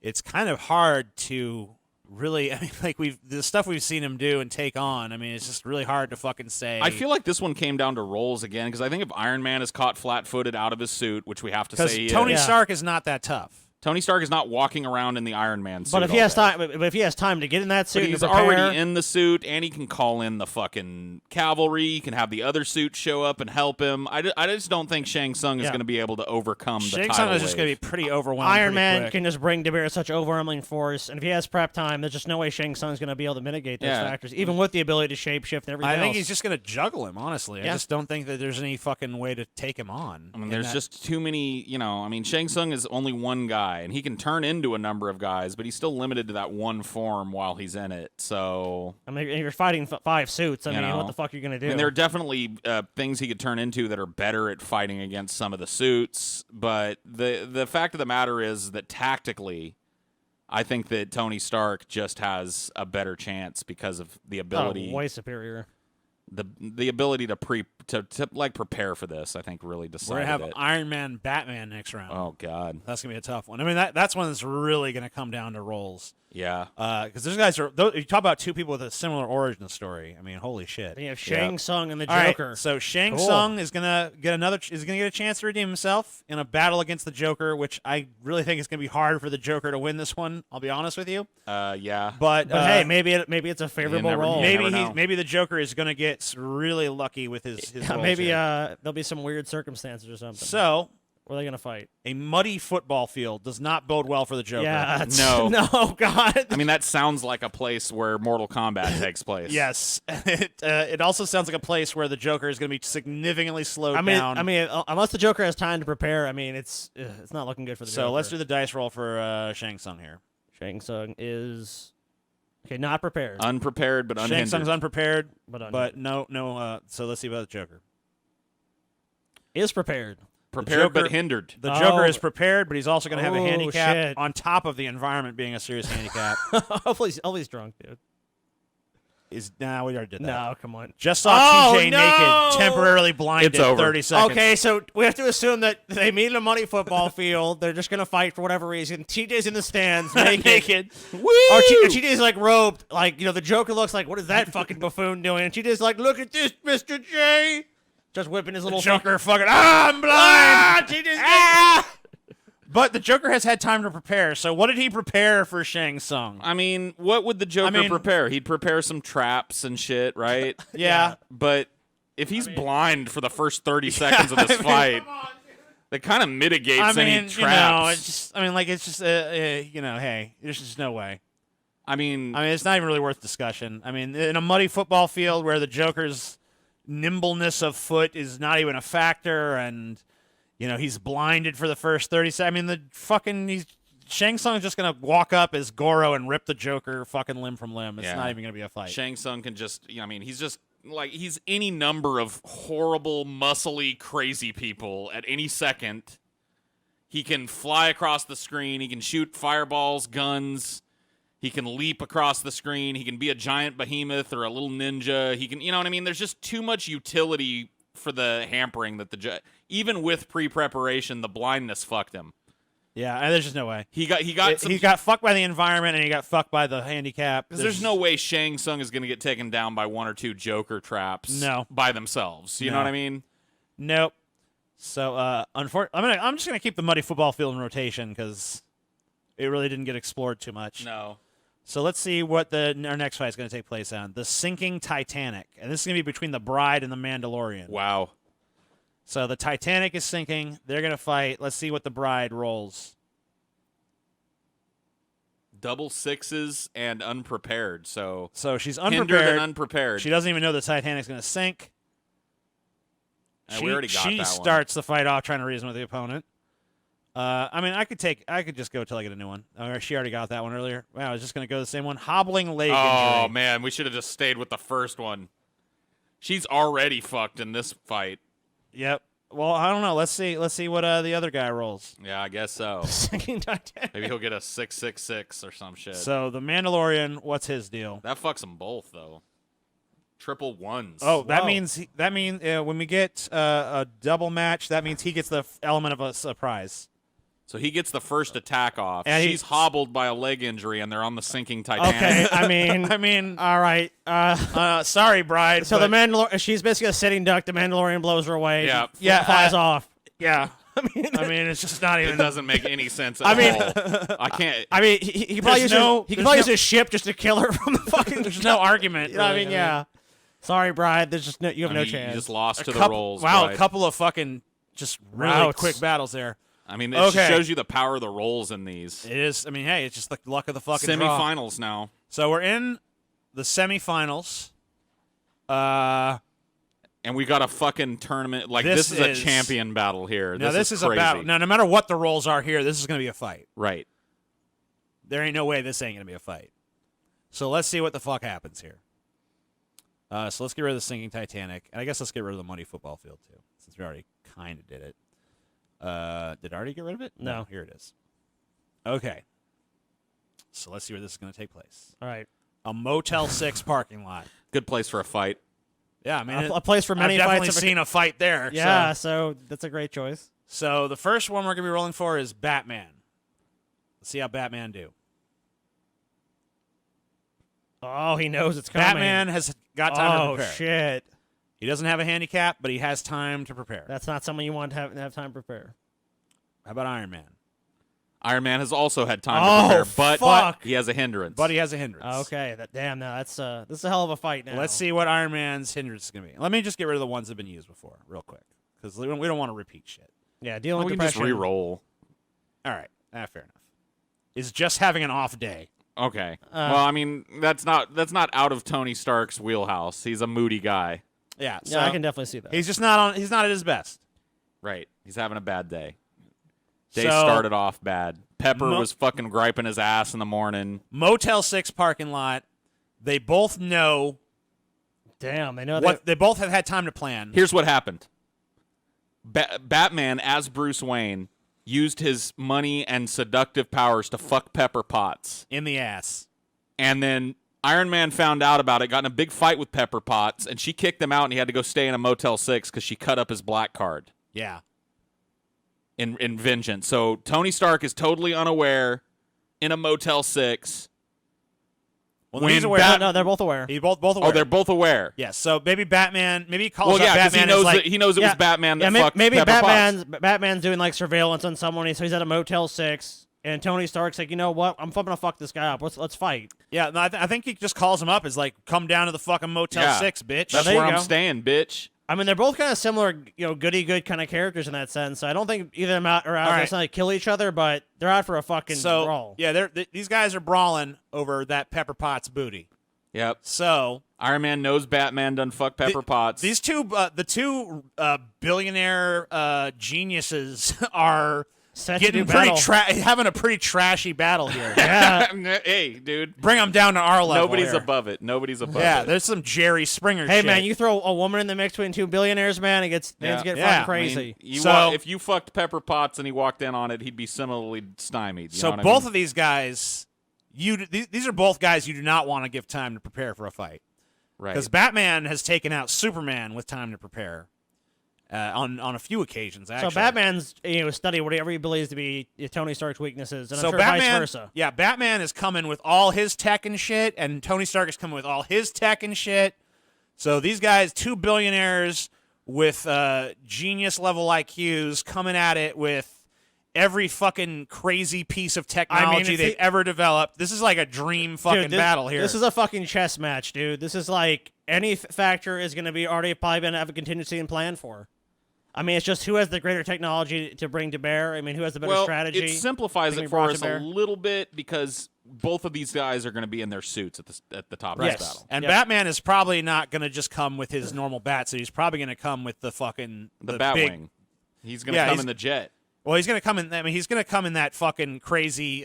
It's kind of hard to really, I mean, like the stuff we've seen him do and take on. I mean, it's just really hard to fucking say. I feel like this one came down to roles again, because I think if Iron Man is caught flat-footed out of his suit, which we have to say he Tony is, Stark is not that tough. Tony Stark is not walking around in the Iron Man suit. But if he all has day. time, but if he has time to get in that suit, But and he's prepare, already in the suit, and he can call in the fucking cavalry. He can have the other suit show up and help him. I just don't think Shang Tsung is Yeah. going to be able to overcome the Shang tidal Tsung is just wave. going to be pretty overwhelmed. Iron pretty Man quick. can just bring to bear such overwhelming force, and if he has prep time, there's just no way Shang Tsung's going to be able to mitigate those Yeah. factors, even with the ability to shapeshift and everything I think else. he's just going to juggle him, honestly. I Yeah. just don't think that there's any fucking way to take him on. I mean, there's just too many, I mean, Shang Tsung is only one guy, and he can turn into a number of guys, but he's still limited to that one form while he's in it. So, I mean, if you're fighting 5 suits. I You mean, know. what the fuck are you going to do? I mean, there are definitely things he could turn into that are better at fighting against some of the suits, but the fact of the matter is that tactically, I think that Tony Stark just has a better chance because of the ability, way superior. the ability to prepare for this. I think really We're decided going to have it. Iron Man Batman next round. Oh God, That's going to be a tough one. I mean, that's one that's really going to come down to roles. yeah. Because those guys are, you talk about two people with a similar origin story. I mean, holy shit. And you have Shang Tsung and the All right, Joker. so Shang Cool. Tsung is gonna get a chance to redeem himself in a battle against the Joker, which I really think is gonna be hard for the Joker to win this one. I'll be honest with you, Yeah. but Hey, maybe it's a favorable never- role. you maybe never know. maybe the Joker is gonna get really lucky with his roles Maybe here. there'll be some weird circumstances or something. So Where are they going to fight? a muddy football field does not bode well for the Joker. Yeah. it's- No. No, God. I mean, that sounds like a place where Mortal Kombat takes place. Yes, it also sounds like a place where the Joker is going to be significantly slowed down. I mean, unless the Joker has time to prepare, I mean, it's not looking good for the Joker. So let's do the dice roll for Shang Tsung here. Shang Tsung is not prepared, Unprepared but Shang unhindered. Tsung's unprepared, but but no. So let's see about the Joker. is prepared. Prepared Joker- but hindered. The Joker Oh. is prepared, but he's also going to have a Oh, handicap shit. on top of the environment being a serious handicap. Hopefully he's drunk, dude. We already did that. No, come on. Just saw Oh, TJ no! naked, temporarily blinded. It's over. 30 seconds. Okay, so we have to assume that they meet in a muddy football field. They're just gonna fight for whatever reason. TJ's in the stands, naked. Woo! Or TJ's like robed, like the Joker looks like, what is that fucking buffoon doing? And TJ's like, look at this, Mr. J, just whipping his little Joker fucking, I'm blind! TJ's But the Joker has had time to prepare, so what did he prepare for Shang Tsung? I mean, what would the Joker mean- prepare? He'd prepare some traps and shit, right? Yeah. But if he's blind for the first 30 seconds of this fight, that kind of mitigates I mean, any traps. it's just, hey, there's just no way. I mean, It's not even really worth discussion. I mean, in a muddy football field where the Joker's nimbleness of foot is not even a factor, and he's blinded for the first 30 seconds. I mean, Shang Tsung's just gonna walk up as Goro and rip the Joker fucking limb from limb. It's Yeah. not even gonna be a fight. Shang Tsung can just, he's just like, he's any number of horrible, muscly, crazy people at any second. He can fly across the screen. He can shoot fireballs, guns. He can leap across the screen. He can be a giant behemoth or a little ninja. He can, you know what I mean? There's just too much utility for the hampering that even with pre-preparation, the blindness fucked him. Yeah, and there's just no way. He got fucked by the environment, and he got fucked by the handicap. There's no way Shang Tsung is going to get taken down by 1 or 2 Joker traps by themselves. You know what I mean? Nope. So, unfortunately, I'm just going to keep the muddy football field in rotation because it really didn't get explored too much. No. So let's see what our next fight is going to take place on. The Sinking Titanic. And this is going to be between the Bride and the Mandalorian. Wow. So the Titanic is sinking. They're going to fight. Let's see what the Bride rolls. Double sixes and unprepared. So she's hindered unprepared. and unprepared. She doesn't even know the Titanic's going to sink. We already got that She one. starts the fight off trying to reason with the opponent. I mean, I could just go till I get a new one. She already got that one earlier. Wow, I was just going to go the same one. Hobbling leg injury. Oh, man, we should have just stayed with the first one. She's already fucked in this fight. Yep. Well, I don't know. Let's see what the other guy rolls. Yeah, I guess so. Sinking Titanic. Maybe he'll get a 666 or some shit. So the Mandalorian, what's his deal? That fucks them both, though. Triple ones. Oh, that Whoa. means when we get a double match, that means he gets the element of a surprise. So he gets the first attack off. And She's hobbled by a leg injury, and they're on the sinking Titanic. Okay, I mean, all right. Sorry, Bride. So but- the Mandalorian, she's basically a sitting duck. The Mandalorian blows her away. Yeah. She flies off. Yeah. I mean, it's just not It even. doesn't make any sense at all. I can't. I mean, he probably There's used no- he could there's probably no- use his ship just to kill her from the fucking. There's no argument. You know what I really. mean, yeah. Sorry, Bride. There's just you have no You chance. just lost to the Couple- rolls. Wow, Bride. a couple of fucking just really Routes. quick battles there. I mean, it Okay. just shows you the power of the rolls in these. It is. I mean, hey, it's just the luck of the fucking draw. Semifinals now. So we're in the semifinals. And we got a fucking tournament. Like, This this is a is- champion battle here. Now this is a crazy. battle. Now, no matter what the rolls are here, this is going to be a fight. Right. There ain't no way this ain't going to be a fight. So let's see what the fuck happens here. So let's get rid of the sinking Titanic, and I guess let's get rid of the muddy football field too, since we already kind of did it. Did I already get rid of it? No. Here it is. Okay. So let's see where this is going to take place. All right. A Motel 6 parking lot. Good place for a fight. Yeah, I mean, A place for many I've definitely fights. seen a fight there. Yeah, so that's a great choice. So the first one we're going to be rolling for is Batman. Let's see how Batman do. Oh, he knows it's coming. Batman has got time to Oh prepare. shit! He doesn't have a handicap, but he has time to prepare. That's not something you want to have time to prepare. How about Iron Man? Iron Man has also had time Oh, to prepare, but fuck. he has a hindrance. But he has a hindrance. Okay, damn. Now that's this is a hell of a fight. Now Let's see what Iron Man's hindrance is going to be. Let me just get rid of the ones that have been used before, real quick, because we don't want to repeat shit. Yeah, dealing we with can just depression. re-roll. All right, fair enough. Is just having an off day. Okay. Well, I mean, that's not out of Tony Stark's wheelhouse. He's a moody guy. Yeah, so Yeah, I can definitely see that. he's just not on. He's not at his best. Right. He's having a bad day. Day So- started off bad. Pepper Mo- was fucking griping his ass in the morning. Motel 6 parking lot. They both know Damn, they know what. They both have had time to plan. Here's what happened. Batman, as Bruce Wayne, used his money and seductive powers to fuck Pepper Potts. In the ass. And then Iron Man found out about it, got in a big fight with Pepper Potts, and she kicked him out, and he had to go stay in a Motel 6 because she cut up his black card Yeah. in vengeance. So Tony Stark is totally unaware in a Motel 6. Well, When he's aware. No, they're both aware. He both aware. Oh, they're both aware. Yes. So maybe Batman. Maybe he calls Well, yeah, up because Batman. he knows as like, that he knows it was Batman that yeah, fucked maybe Pepper Potts. Batman's doing like surveillance on someone, so he's at a Motel 6, and Tony Stark's like, you know what? I'm gonna fuck this guy up. Let's fight. Yeah, no, I think he just calls him up. Is like, come down to the fucking Motel Yeah. 6, bitch. That's there you where I'm go. staying, bitch. I mean, they're both kind of similar, goody good kind of characters in that sense. So I don't think either of them are out All there right. trying to kill each other, but they're out for a fucking So brawl. yeah, these guys are brawling over that Pepper Potts booty. Yep. So Iron Man knows Batman done fuck Pepper Potts. these two, the two billionaire geniuses are Set to do getting pretty battle. having a pretty trashy battle here. Yeah. Hey, dude. Bring them down to our level. Nobody's here. above it. Nobody's above Yeah, it. there's some Jerry Springer Hey shit. man, you throw a woman in the mix between two billionaires, man, it gets Yeah. things get Yeah. fucking I mean, crazy. if you fucked Pepper Potts and he walked in on it, he'd be similarly stymied. You So know what both I mean? of these guys these are both guys you do not want to give time to prepare for a fight. Right. Because Batman has taken out Superman with time to prepare on a few occasions, actually. So Batman's studying whatever he believes to be Tony Stark's weaknesses, and so I'm sure Batman, vice versa. Yeah, Batman is coming with all his tech and shit, and Tony Stark is coming with all his tech and shit. So these guys, 2 billionaires with genius-level IQs coming at it with every fucking crazy piece of technology they've ever developed. This is like a dream fucking battle here. This is a fucking chess match, dude. This is like any factor is going to be already probably going to have a contingency and plan for. I mean, it's just who has the greater technology to bring to bear. I mean, who has the better strategy. It simplifies it for us a little bit because both of these guys are going to be in their suits at the top of this battle. And Batman is probably not going to just come with his normal bat suit. He's probably going to come with the fucking the Batwing. He's going to come in the jet. Well, he's going to come in. I mean, he's going to come in that fucking crazy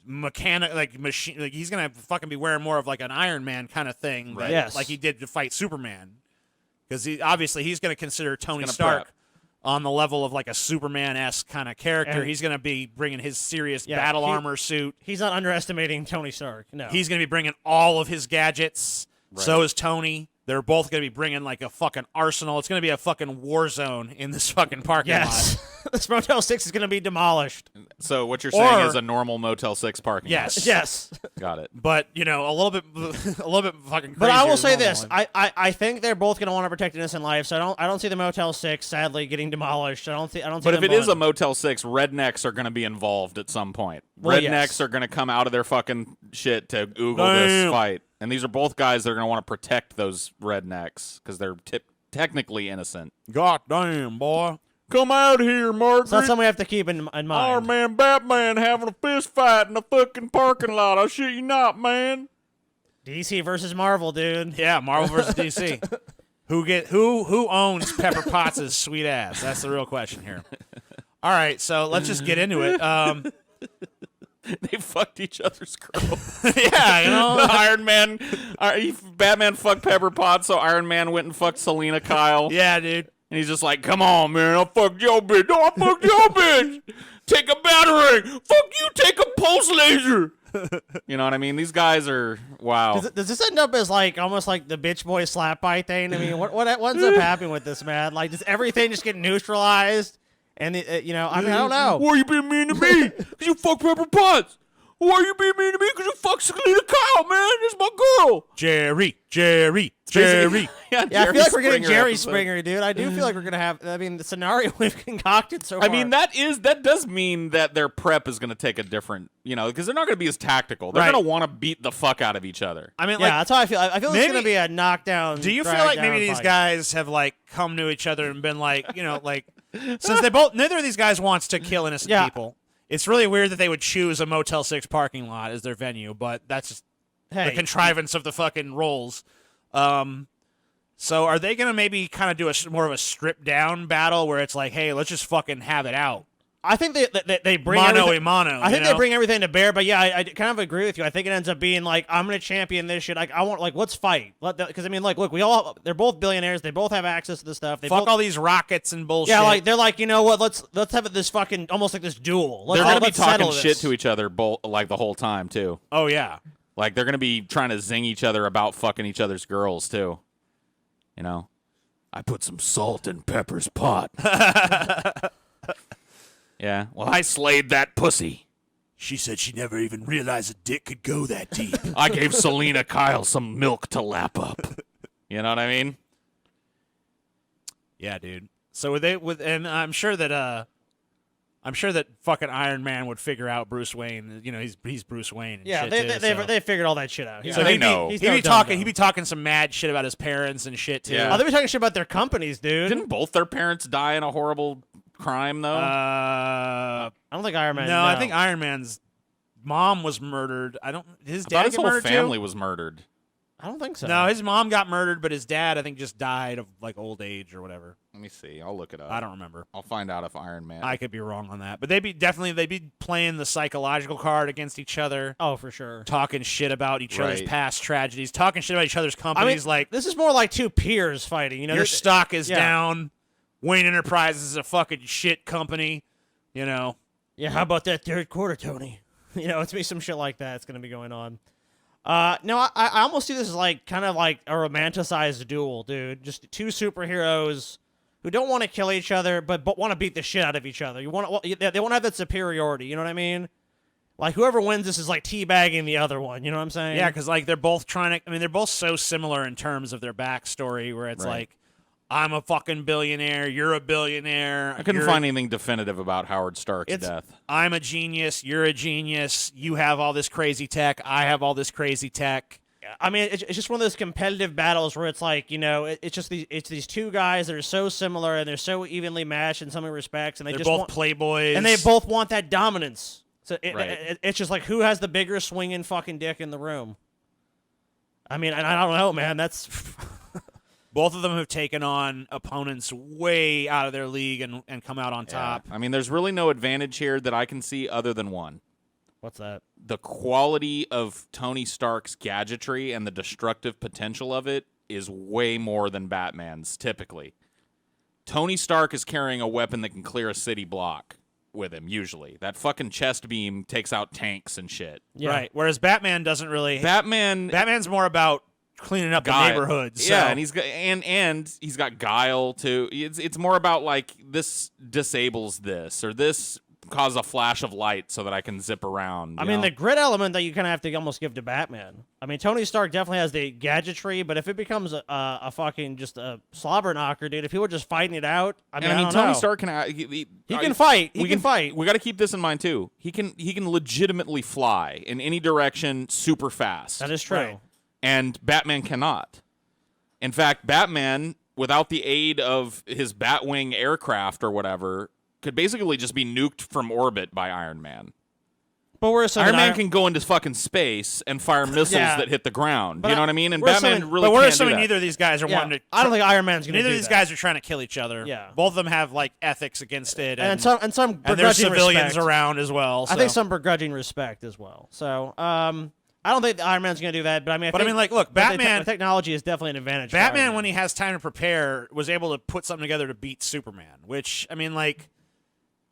mechanic, like machine. Like he's going to fucking be wearing more of like an Iron Man kind of thing, Right. that, like he did to fight Superman. Because he's going to consider Tony Stark on the level of like a Superman-esque kind of character. And he's going to be bringing his serious battle armor suit. He's not underestimating Tony Stark. No, He's going to be bringing all of his gadgets. Right. So is Tony. They're both going to be bringing like a fucking arsenal. It's going to be a fucking war zone in this fucking parking lot. This Motel 6 is going to be demolished. So what you're saying is a normal Motel 6 parking lot. Yes. Got it. But, a little bit fucking crazy. But I will say this. I think they're both going to want to protect innocent life, so I don't see the Motel 6 sadly getting demolished. I don't see But if it is a Motel 6, rednecks are going to be involved at some point. Well, rednecks are going to come out of their fucking shit to oogle this fight. And these are both guys that are going to want to protect those rednecks because they're technically innocent. God damn, boy. Come out here, Margaret. So that's something we have to keep in mind. Our man Batman having a fist fight in the fucking parking lot. I shit you not, man. DC versus Marvel, dude. Yeah, Marvel versus DC. Who owns Pepper Potts' sweet ass? That's the real question here. All right, so let's just get into it. They fucked each other's girls. Yeah, Iron Man, Batman fucked Pepper Potts, so Iron Man went and fucked Selena Kyle. Yeah, dude. And he's just like, come on, man, I fucked your bitch. No, I fucked your bitch. Take a battering. Fuck you, take a pulse laser. You know what I mean? These guys are, wow. Does this end up as like almost like the bitch boy slap fight thing? I mean, what ends up happening with this, man? Like, does everything just get neutralized? And, I mean, I don't know. Why are you being mean to me? Because you fuck Pepper Potts. Why are you being mean to me? Because you fuck Selena Kyle, man. This is my girl. Jerry. Yeah, I feel like we're getting Jerry episode. Springer, dude. I do feel like we're going to have, I mean, the scenario we've concocted so far. I mean, that does mean that their prep is going to take a different, because they're not going to be as tactical. They're going to want to beat the fuck out of each other. I mean, that's how I feel. I feel it's going to be a knockdown. Do you feel like maybe these guys have like come to each other and been like, since neither of these guys wants to kill innocent people. It's really weird that they would choose a Motel 6 parking lot as their venue, but that's just the contrivance of the fucking roles. So are they going to maybe kind of do more of a stripped-down battle where it's like, hey, let's just fucking have it out? I think they bring mano a mano. I think they bring everything to bear, but yeah, I kind of agree with you. I think it ends up being like, I'm going to champion this shit. Like, I want, like, let's fight. Because I mean, like, look, they're both billionaires. They both have access to this stuff. Fuck all these rockets and bullshit. Yeah, like they're like, you know what? Let's have this fucking almost like this duel. They're going to be talking shit to each other like the whole time too. Oh yeah. Like they're going to be trying to zing each other about fucking each other's girls too. I put some salt in Pepper's pot. Yeah. Well, I slayed that pussy. She said she never even realized a dick could go that deep. I gave Selena Kyle some milk to lap up. You know what I mean? Yeah, dude. So and I'm sure that fucking Iron Man would figure out Bruce Wayne. He's Bruce Wayne. And yeah, shit they figured all that shit out. Yeah, so they know. He'd be talking some mad shit about his parents and shit too. Yeah. They'd be talking shit about their companies, dude. Didn't both their parents die in a horrible crime though? I don't think Iron Man. No, I think Iron Man's mom was murdered. His dad his get whole murdered family too? was murdered. I don't think so. No, his mom got murdered, but his dad I think just died of like old age or whatever. Let me see. I'll look it up. I don't remember. I'll find out if Iron Man. I could be wrong on that, but they'd be playing the psychological card against each other. Oh, for sure. Talking shit about each other's Right. past tragedies, talking shit about each other's companies. Like this is more like two peers fighting. your stock is down. Wayne Enterprises is a fucking shit company. Yeah, how about that third quarter, Tony? You know, it's be some shit like that. It's gonna be going on. No, I almost see this as like kind of like a romanticized duel, dude. Just two superheroes who don't want to kill each other, but want to beat the shit out of each other. They want to have that superiority. You know what I mean? Like whoever wins this is like teabagging the other one. You know what I'm saying? Yeah, because like they're both trying to. I mean, they're both so similar in terms of their backstory, where it's Right. like, I'm a fucking billionaire, you're a billionaire. I couldn't you're- find anything definitive about Howard Stark's It's- death. I'm a genius, you're a genius. You have all this crazy tech. I have all this crazy tech. I mean, it's just one of those competitive battles where it's like, you know, it's these two guys that are so similar and they're so evenly matched in so many respects, and They're just both want, playboys, and they both want that dominance. So Right. it's just like who has the bigger swinging fucking dick in the room. I mean, I don't know, man. That's both of them have taken on opponents way out of their league and come out on top. I mean, there's really no advantage here that I can see other than one. what's that? The quality of Tony Stark's gadgetry and the destructive potential of it is way more than Batman's typically. Tony Stark is carrying a weapon that can clear a city block with him, usually. That fucking chest beam takes out tanks and shit. Yeah. Right. Whereas Batman doesn't really. Batman's more about cleaning up the neighborhood. So. Yeah, and he's got and he's got guile too. It's more about like this disables this or this causes a flash of light so that I can zip around. I you mean, know? the grit element that you kind of have to almost give to Batman. I mean, Tony Stark definitely has the gadgetry, but if it becomes a fucking just a slobber knocker, dude, if people are just fighting it out, I mean, Tony know. Stark can He can fight. He can fight. We got to keep this in mind too. He can legitimately fly in any direction super fast. That is true. Right. And Batman cannot. In fact, Batman, without the aid of his Batwing aircraft or whatever, could basically just be nuked from orbit by Iron Man. But we're assuming Iron Man can go into fucking space and fire missiles Yeah. that hit the ground. But You know what I mean? And we're Batman assuming- really But we're can't do assuming that. neither of these guys are Yeah. wanting to. I don't think Iron Man's gonna Neither do of these that. guys are trying to kill each other. Yeah. Both of them have like ethics against it, and some and there's begrudging civilians respect. around as well. I think so. some begrudging respect as well. So, I don't think Iron Man's gonna do that. But I mean, But I mean, like, look, Batman. the technology is definitely an advantage. for Batman, Iron when Man. he has time to prepare, was able to put something together to beat Superman. Which I mean, like,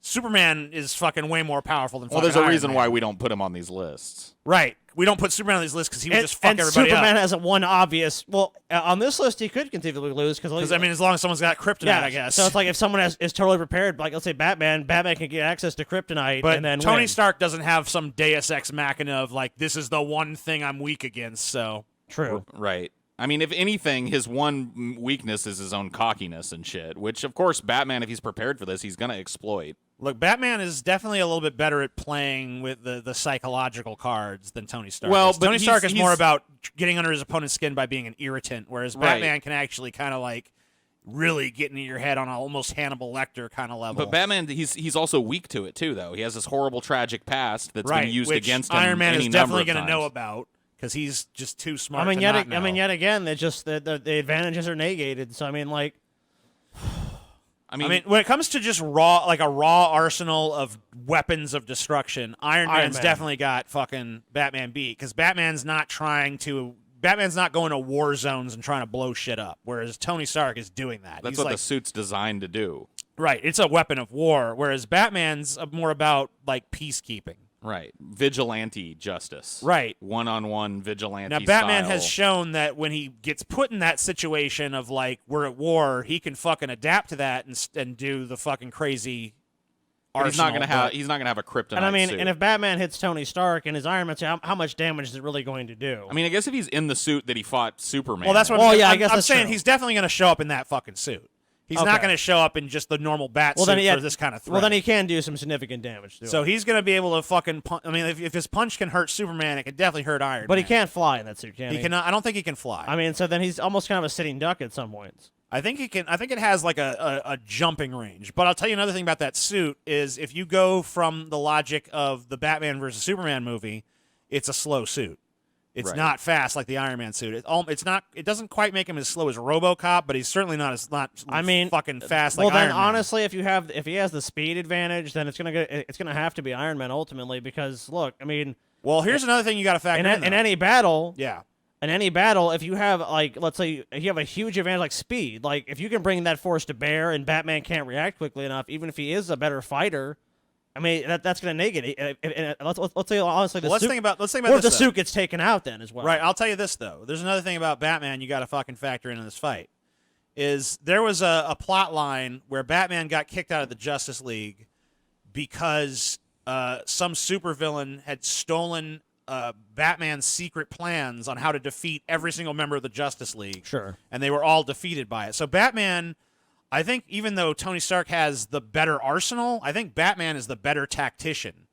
Superman is fucking way more powerful than. Well, fucking there's a Iron reason Man. why we don't put him on these lists. Right. We don't put Superman on these lists because he would and, just fuck and everybody Superman up. hasn't one obvious. Well, on this list, he could conceivably lose Because I mean, as long as someone's got kryptonite, yeah. I guess. So it's like if someone is totally prepared, like let's say Batman can get access to kryptonite, but and then Tony win. Stark doesn't have some Deus Ex Machina of like, this is the one thing I'm weak against. So True. Right. I mean, if anything, his one weakness is his own cockiness and shit, which, of course, Batman, if he's prepared for this, he's going to exploit. look, Batman is definitely a little bit better at playing with the psychological cards than Tony Stark. Well, is. but Tony Stark he's- is more he's- about getting under his opponent's skin by being an irritant, whereas Right. Batman can actually kind of like really get into your head on an almost Hannibal Lecter kind of level. But Batman, he's also weak to it, too, though. He has this horrible, tragic past that's right, been used which against him Iron Man any is number definitely of going to know times. about because he's just too smart. I mean, to yet not know. again, they just the advantages are negated. So I mean, like, I mean, when it comes to just a raw arsenal of weapons of destruction, Iron Man's Man. definitely got fucking Batman beat because Batman's not going to war zones and trying to blow shit up, whereas Tony Stark is doing that. That's He's what like, the suit's designed to do. right. It's a weapon of war, whereas Batman's more about like peacekeeping. Right. Vigilante justice. Right. One-on-one vigilante Now, Batman style. has shown that when he gets put in that situation of like we're at war, he can fucking adapt to that and do the fucking crazy. But he's not arsenal, gonna have. but- He's not gonna have a kryptonite and I mean, suit. and if Batman hits Tony Stark and his Iron Man, how much damage is it really going to do? I mean, I guess if he's in the suit that he fought Superman. Well, that's what. Well, I'm, yeah, I I'm- guess I'm that's saying true. he's definitely going to show up in that fucking suit. He's not Okay. going to show up in just the normal bat Well, suit then he had- for this kind of threat. well, then he can do some significant damage to so him. he's going to be able to fucking. I mean, if his punch can hurt Superman, it can definitely hurt Iron. But he Man. can't fly in that suit, can he? He cannot. I don't think he can fly. I mean, so then he's almost kind of a sitting duck at some points. I think he can. I think it has like a jumping range. But I'll tell you another thing about that suit is if you go from the logic of the Batman versus Superman movie, it's a slow suit. It's Right. not fast like the Iron Man suit. It's not. It doesn't quite make him as slow as RoboCop, but he's certainly not as I mean, fucking fast Well, like then Iron Man. honestly, if he has the speed advantage, then it's gonna have to be Iron Man ultimately because look, I mean, Well, here's another thing you got to factor in. in though. any battle, Yeah. in any battle, if you have like, let's say you have a huge advantage like speed, like if you can bring that force to bear and Batman can't react quickly enough, even if he is a better fighter, I mean, that's going to negate it. Let's say honestly, Well, let's think about what if this, the though. suit gets taken out then as well? Right. I'll tell you this, though. There's another thing about Batman you got to fucking factor into this fight. Is there was a plot line where Batman got kicked out of the Justice League because some supervillain had stolen Batman's secret plans on how to defeat every single member of the Justice League. Sure. And they were all defeated by it. So Batman, I think even though Tony Stark has the better arsenal, I think Batman is the better tactician.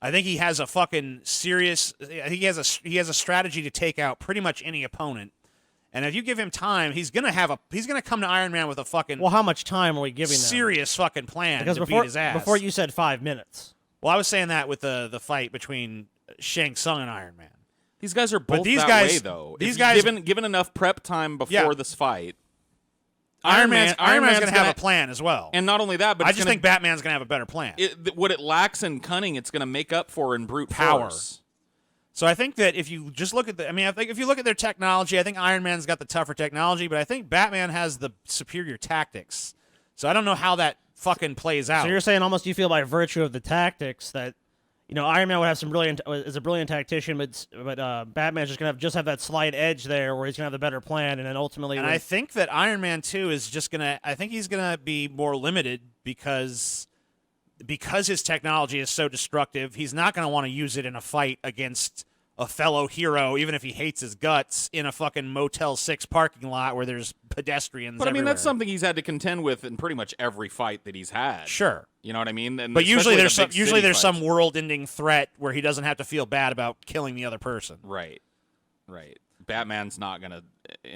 I think he has a fucking serious. I think he has a strategy to take out pretty much any opponent. And if you give him time, he's gonna come to Iron Man with a fucking Well, how much time are we giving them? serious fucking plan Because to beat his ass. before you said 5 minutes. Well, I was saying that with the fight between Shang Tsung and Iron Man. These guys are both these that guys- way, though. these If guys- given enough prep time before this fight, Iron Man's gonna have gonna- a plan as well. and not only that, but I it's just gonna- think Batman's gonna have a better plan. what it lacks in cunning, it's going to make up for in brute Power. force. So I think that if you just look at I think if you look at their technology, I think Iron Man's got the tougher technology, but I think Batman has the superior tactics. So I don't know how that fucking plays out. So you're saying almost you feel by virtue of the tactics that Iron Man would have is a brilliant tactician, but Batman's just gonna have that slight edge there where he's gonna have the better plan, and then ultimately. And I think that Iron Man 2 is just gonna. I think he's gonna be more limited because his technology is so destructive. He's not gonna want to use it in a fight against a fellow hero, even if he hates his guts, in a fucking Motel 6 parking lot where there's pedestrians. But I mean, that's everywhere. something he's had to contend with in pretty much every fight that he's had. Sure. You know what I mean? And But usually especially the big city some fights. world-ending threat where he doesn't have to feel bad about killing the other person. Right. Batman's not going to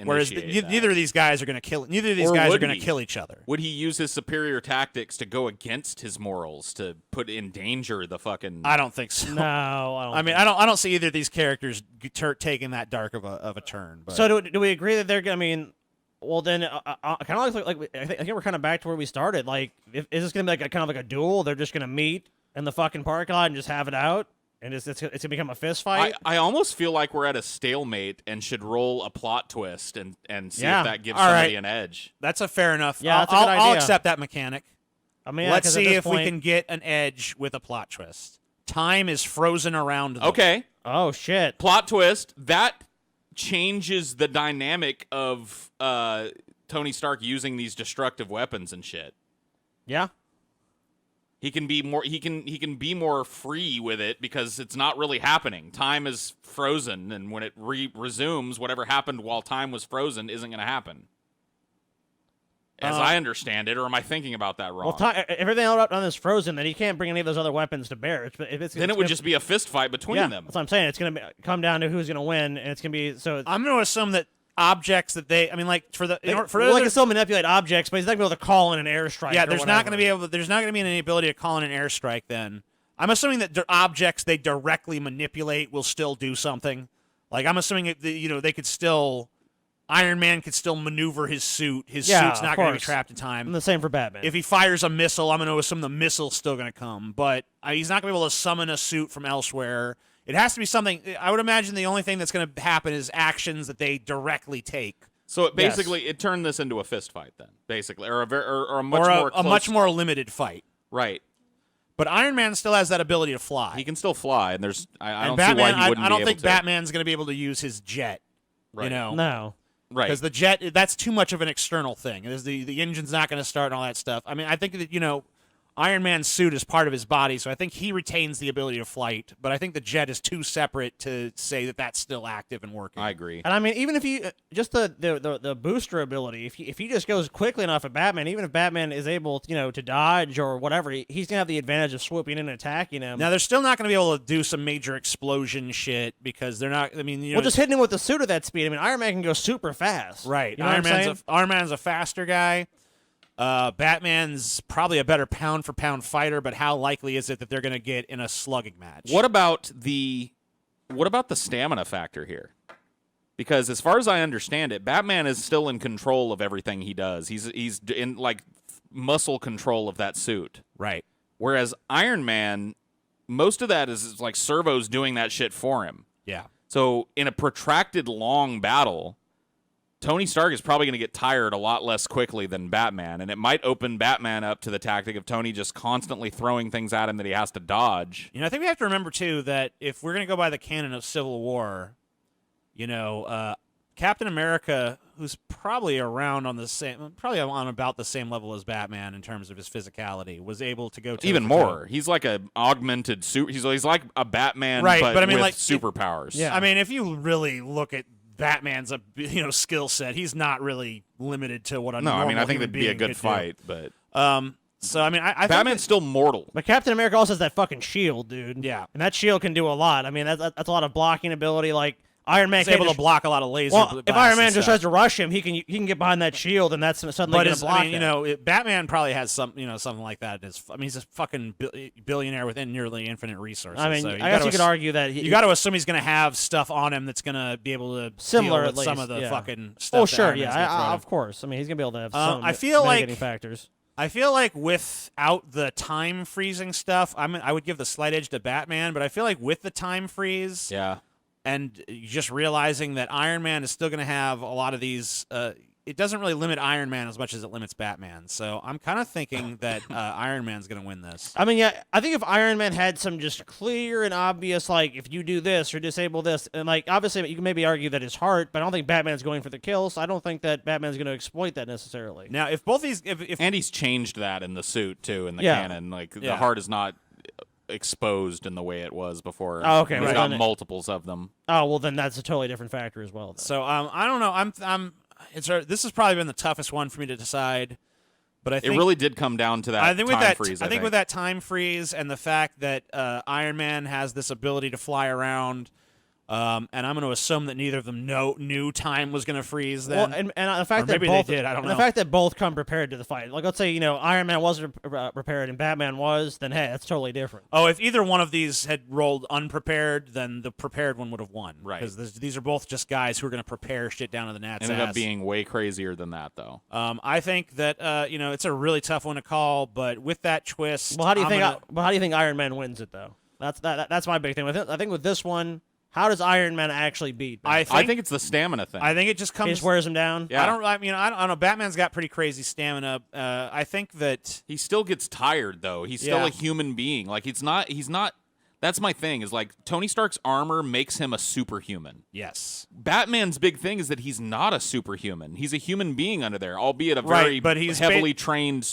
Whereas initiate that. neither of these guys are going to kill. Neither of these Or guys are would going to he? kill each other. Would he use his superior tactics to go against his morals, to put in danger the fucking? I don't think so. no, I don't. I mean, I don't see either of these characters taking that dark of a turn. But. So do we agree that they're gonna? I mean, well then, kind of I think we're kind of back to where we started. Like, is this gonna be like kind of like a duel? They're just gonna meet in the fucking parking lot and just have it out, and it's gonna become a fist fight. I almost feel like we're at a stalemate and should roll a plot twist and see Yeah. if that gives All somebody right. an edge. That's a fair enough. Yeah, that's a I'll, good I'll idea. accept that mechanic. I mean, Let's 'cause at see this if we point- can get an edge with a plot twist. Time is frozen around them. Okay, Oh shit! plot twist that changes the dynamic of Tony Stark using these destructive weapons and shit. Yeah. He can be more. He can be more free with it because it's not really happening. Time is frozen, and when it resumes, whatever happened while time was frozen isn't going to happen. As I understand it, or am I thinking about that wrong? Well, everything on is frozen. Then he can't bring any of those other weapons to bear. then it would just be a fist fight between yeah. them. That's what I'm saying. It's gonna come down to who's gonna win, and it's gonna be so. I'm going to assume that objects that they. I mean, like for the. For well, those they can still manipulate objects, but he's not gonna be able to call in an airstrike. yeah, or there's not going to be whatever. there's not going to be any ability to call in an airstrike. Then I'm assuming that the objects they directly manipulate will still do something. Like I'm assuming they could still. Iron Man could still maneuver his suit. His Yeah, suit's not of going to be course. trapped in time. And the same for Batman. If he fires a missile, I'm going to assume the missile's still going to come. But he's not going to be able to summon a suit from elsewhere. It has to be something. I would imagine the only thing that's going to happen is actions that they directly take. So it basically, it turned this into a fist fight, then basically, or a much Or more a close, much more limited fight. right. But Iron Man still has that ability to fly. He can still fly, and there's I and don't Batman, see why he wouldn't I don't be think able to. Batman's going to be able to use his jet. Right. You know, no. Right. because the jet, that's too much of an external thing. The engine's not going to start and all that stuff. I mean, I think that Iron Man's suit is part of his body, so I think he retains the ability to flight. But I think the jet is too separate to say that that's still active and working. I agree. And I mean, even if you just the booster ability, if he just goes quickly enough at Batman, even if Batman is able to dodge or whatever, he's gonna have the advantage of swooping in and attacking him. Now they're still not going to be able to do some major explosion shit because they're not. I mean, just hitting him with the suit at that speed. I mean, Iron Man can go super fast. right. You know what I'm saying? Iron Man's a faster guy. Batman's probably a better pound for pound fighter, but how likely is it that they're going to get in a slugging match? What about the stamina factor here? Because as far as I understand it, Batman is still in control of everything he does. He's in like muscle control of that suit. Right. Whereas Iron Man, most of that is like servos doing that shit for him. Yeah. So in a protracted long battle, Tony Stark is probably going to get tired a lot less quickly than Batman, and it might open Batman up to the tactic of Tony just constantly throwing things at him that he has to dodge. I think we have to remember, too, that if we're going to go by the canon of Civil War, Captain America, who's probably around on about the same level as Batman in terms of his physicality, was able to go even more. He's like a augmented suit. He's like a Batman, right? But I mean, with like superpowers. Yeah. I mean, if you really look at Batman's skill set, he's not really limited to what a normal I mean, I think human it'd be a being good could fight, but do. So I mean, I Batman's think still mortal. But Captain America also has that fucking shield, dude. Yeah. And that shield can do a lot. I mean, that's a lot of blocking ability. Like Iron Man he's can't able just, to block a lot of laser. Well, if blasts Iron and Man just stuff. tries to rush him, he can get behind that shield, and that's suddenly But going to block him. Batman probably has something like that. He's a fucking billionaire with nearly infinite resources. I mean, so I guess you could argue that you got to assume he's going to have stuff on him that's going to be able to Similar, deal at with some least, of the yeah. fucking stuff. Oh, that sure, Iron Man's gonna throw at him. of course. I mean, he's going to be able to have some I feel like- mitigating factors. I feel like without the time freezing stuff, I would give the slight edge to Batman. But I feel like with the time freeze, Yeah. and just realizing that Iron Man is still going to have a lot of these. It doesn't really limit Iron Man as much as it limits Batman. So I'm kind of thinking that Iron Man's going to win this. I mean, yeah, I think if Iron Man had some just clear and obvious, like, if you do this or disable this, and, like, obviously you can maybe argue that his heart, but I don't think Batman's going for the kill, so I don't think that Batman's going to exploit that necessarily. Now, if both these, if And he's changed that in the suit, too, in the Yeah. canon. Like, the Yeah. heart is not exposed in the way it was before. Oh, okay, He's right. got Then it- multiples of them. Oh, well, then that's a totally different factor as well. Then. so, I don't know. This has probably been the toughest one for me to decide. But I It think really did come down to that I think with time that, freeze. I think with that time freeze and the fact that Iron Man has this ability to fly around, and I'm going to assume that neither of them knew time was going to freeze. Then, Well, and the fact Or that maybe both they did, I don't and know. the fact that both come prepared to the fight. Like, let's say Iron Man wasn't prepared and Batman was, then hey, that's totally different. if either one of these had rolled unprepared, then the prepared one would have won. Right. Because these are both just guys who are going to prepare shit down to the gnat's ended ass. up being way crazier than that, though. I think that it's a really tough one to call, but with that twist, Well, how do you I'm think? gonna- How do you think Iron Man wins it though? That's my big thing with it. I think with this one, how does Iron Man actually beat? Batman? I think it's the stamina thing. I think it just He comes. just wears him down. Yeah. I don't know. Batman's got pretty crazy stamina. I think that He still gets tired, though. He's still Yeah. a human being. Like, he's not. That's my thing, is like Tony Stark's armor makes him a superhuman. yes, Batman's big thing is that he's not a superhuman. He's a human being under there, albeit a Right, very but he's heavily trained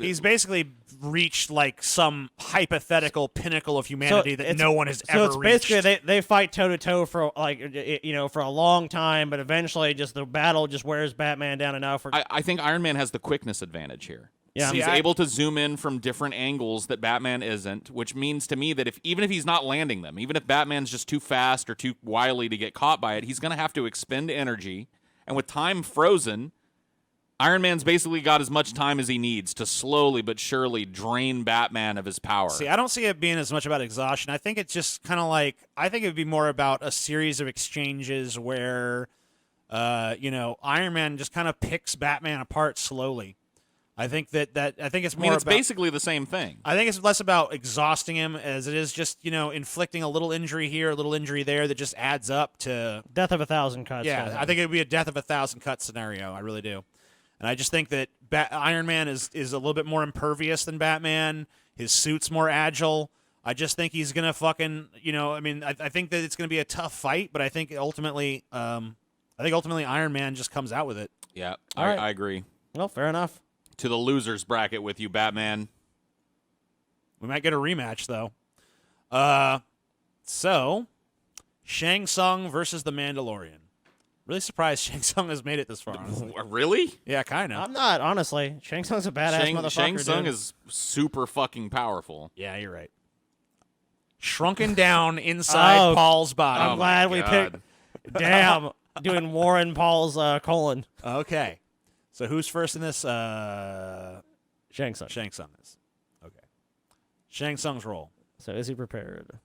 he's basically reached like some hypothetical pinnacle of humanity that it's- no one has So ever it's reached. basically they fight toe to toe for for a long time, but eventually just the battle just wears Batman down enough. I think Iron Man has the quickness advantage here. Yeah. He's See, able to zoom in from different angles that Batman isn't, which means to me that even if he's not landing them, even if Batman's just too fast or too wily to get caught by it, he's going to have to expend energy. And with time frozen, Iron Man's basically got as much time as he needs to slowly but surely drain Batman of his power. See, I don't see it being as much about exhaustion. I think it's just kind of like I think it would be more about a series of exchanges where, Iron Man just kind of picks Batman apart slowly. I think that I think it's I more mean, it's about, basically the same thing. I think it's less about exhausting him as it is just inflicting a little injury here, a little injury there that just adds up to. Death of 1,000 cuts. Yeah, I think it would be a death of 1,000 cut scenario. I really do, and I just think that Iron Man is a little bit more impervious than Batman. His suit's more agile. I just think he's gonna fucking I think that it's gonna be a tough fight, but I think ultimately Iron Man just comes out with it. Yeah, All right. I agree. Well, fair enough. To the losers bracket with you, Batman. We might get a rematch though. So Shang Tsung versus the Mandalorian. Really surprised Shang Tsung has made it this far. Honestly. Really? Yeah, kind of. I'm not honestly. Shang Tsung's a badass motherfucker. Shang Tsung dude. is super fucking powerful. Yeah, you're right. Shrunken down inside Oh, Paul's body. I'm Oh glad my we God. picked. Damn, doing Warren Paul's colon. Okay. So who's first in this? Shang Tsung. Shang Tsung is. Okay. Shang Tsung's roll. So is he prepared?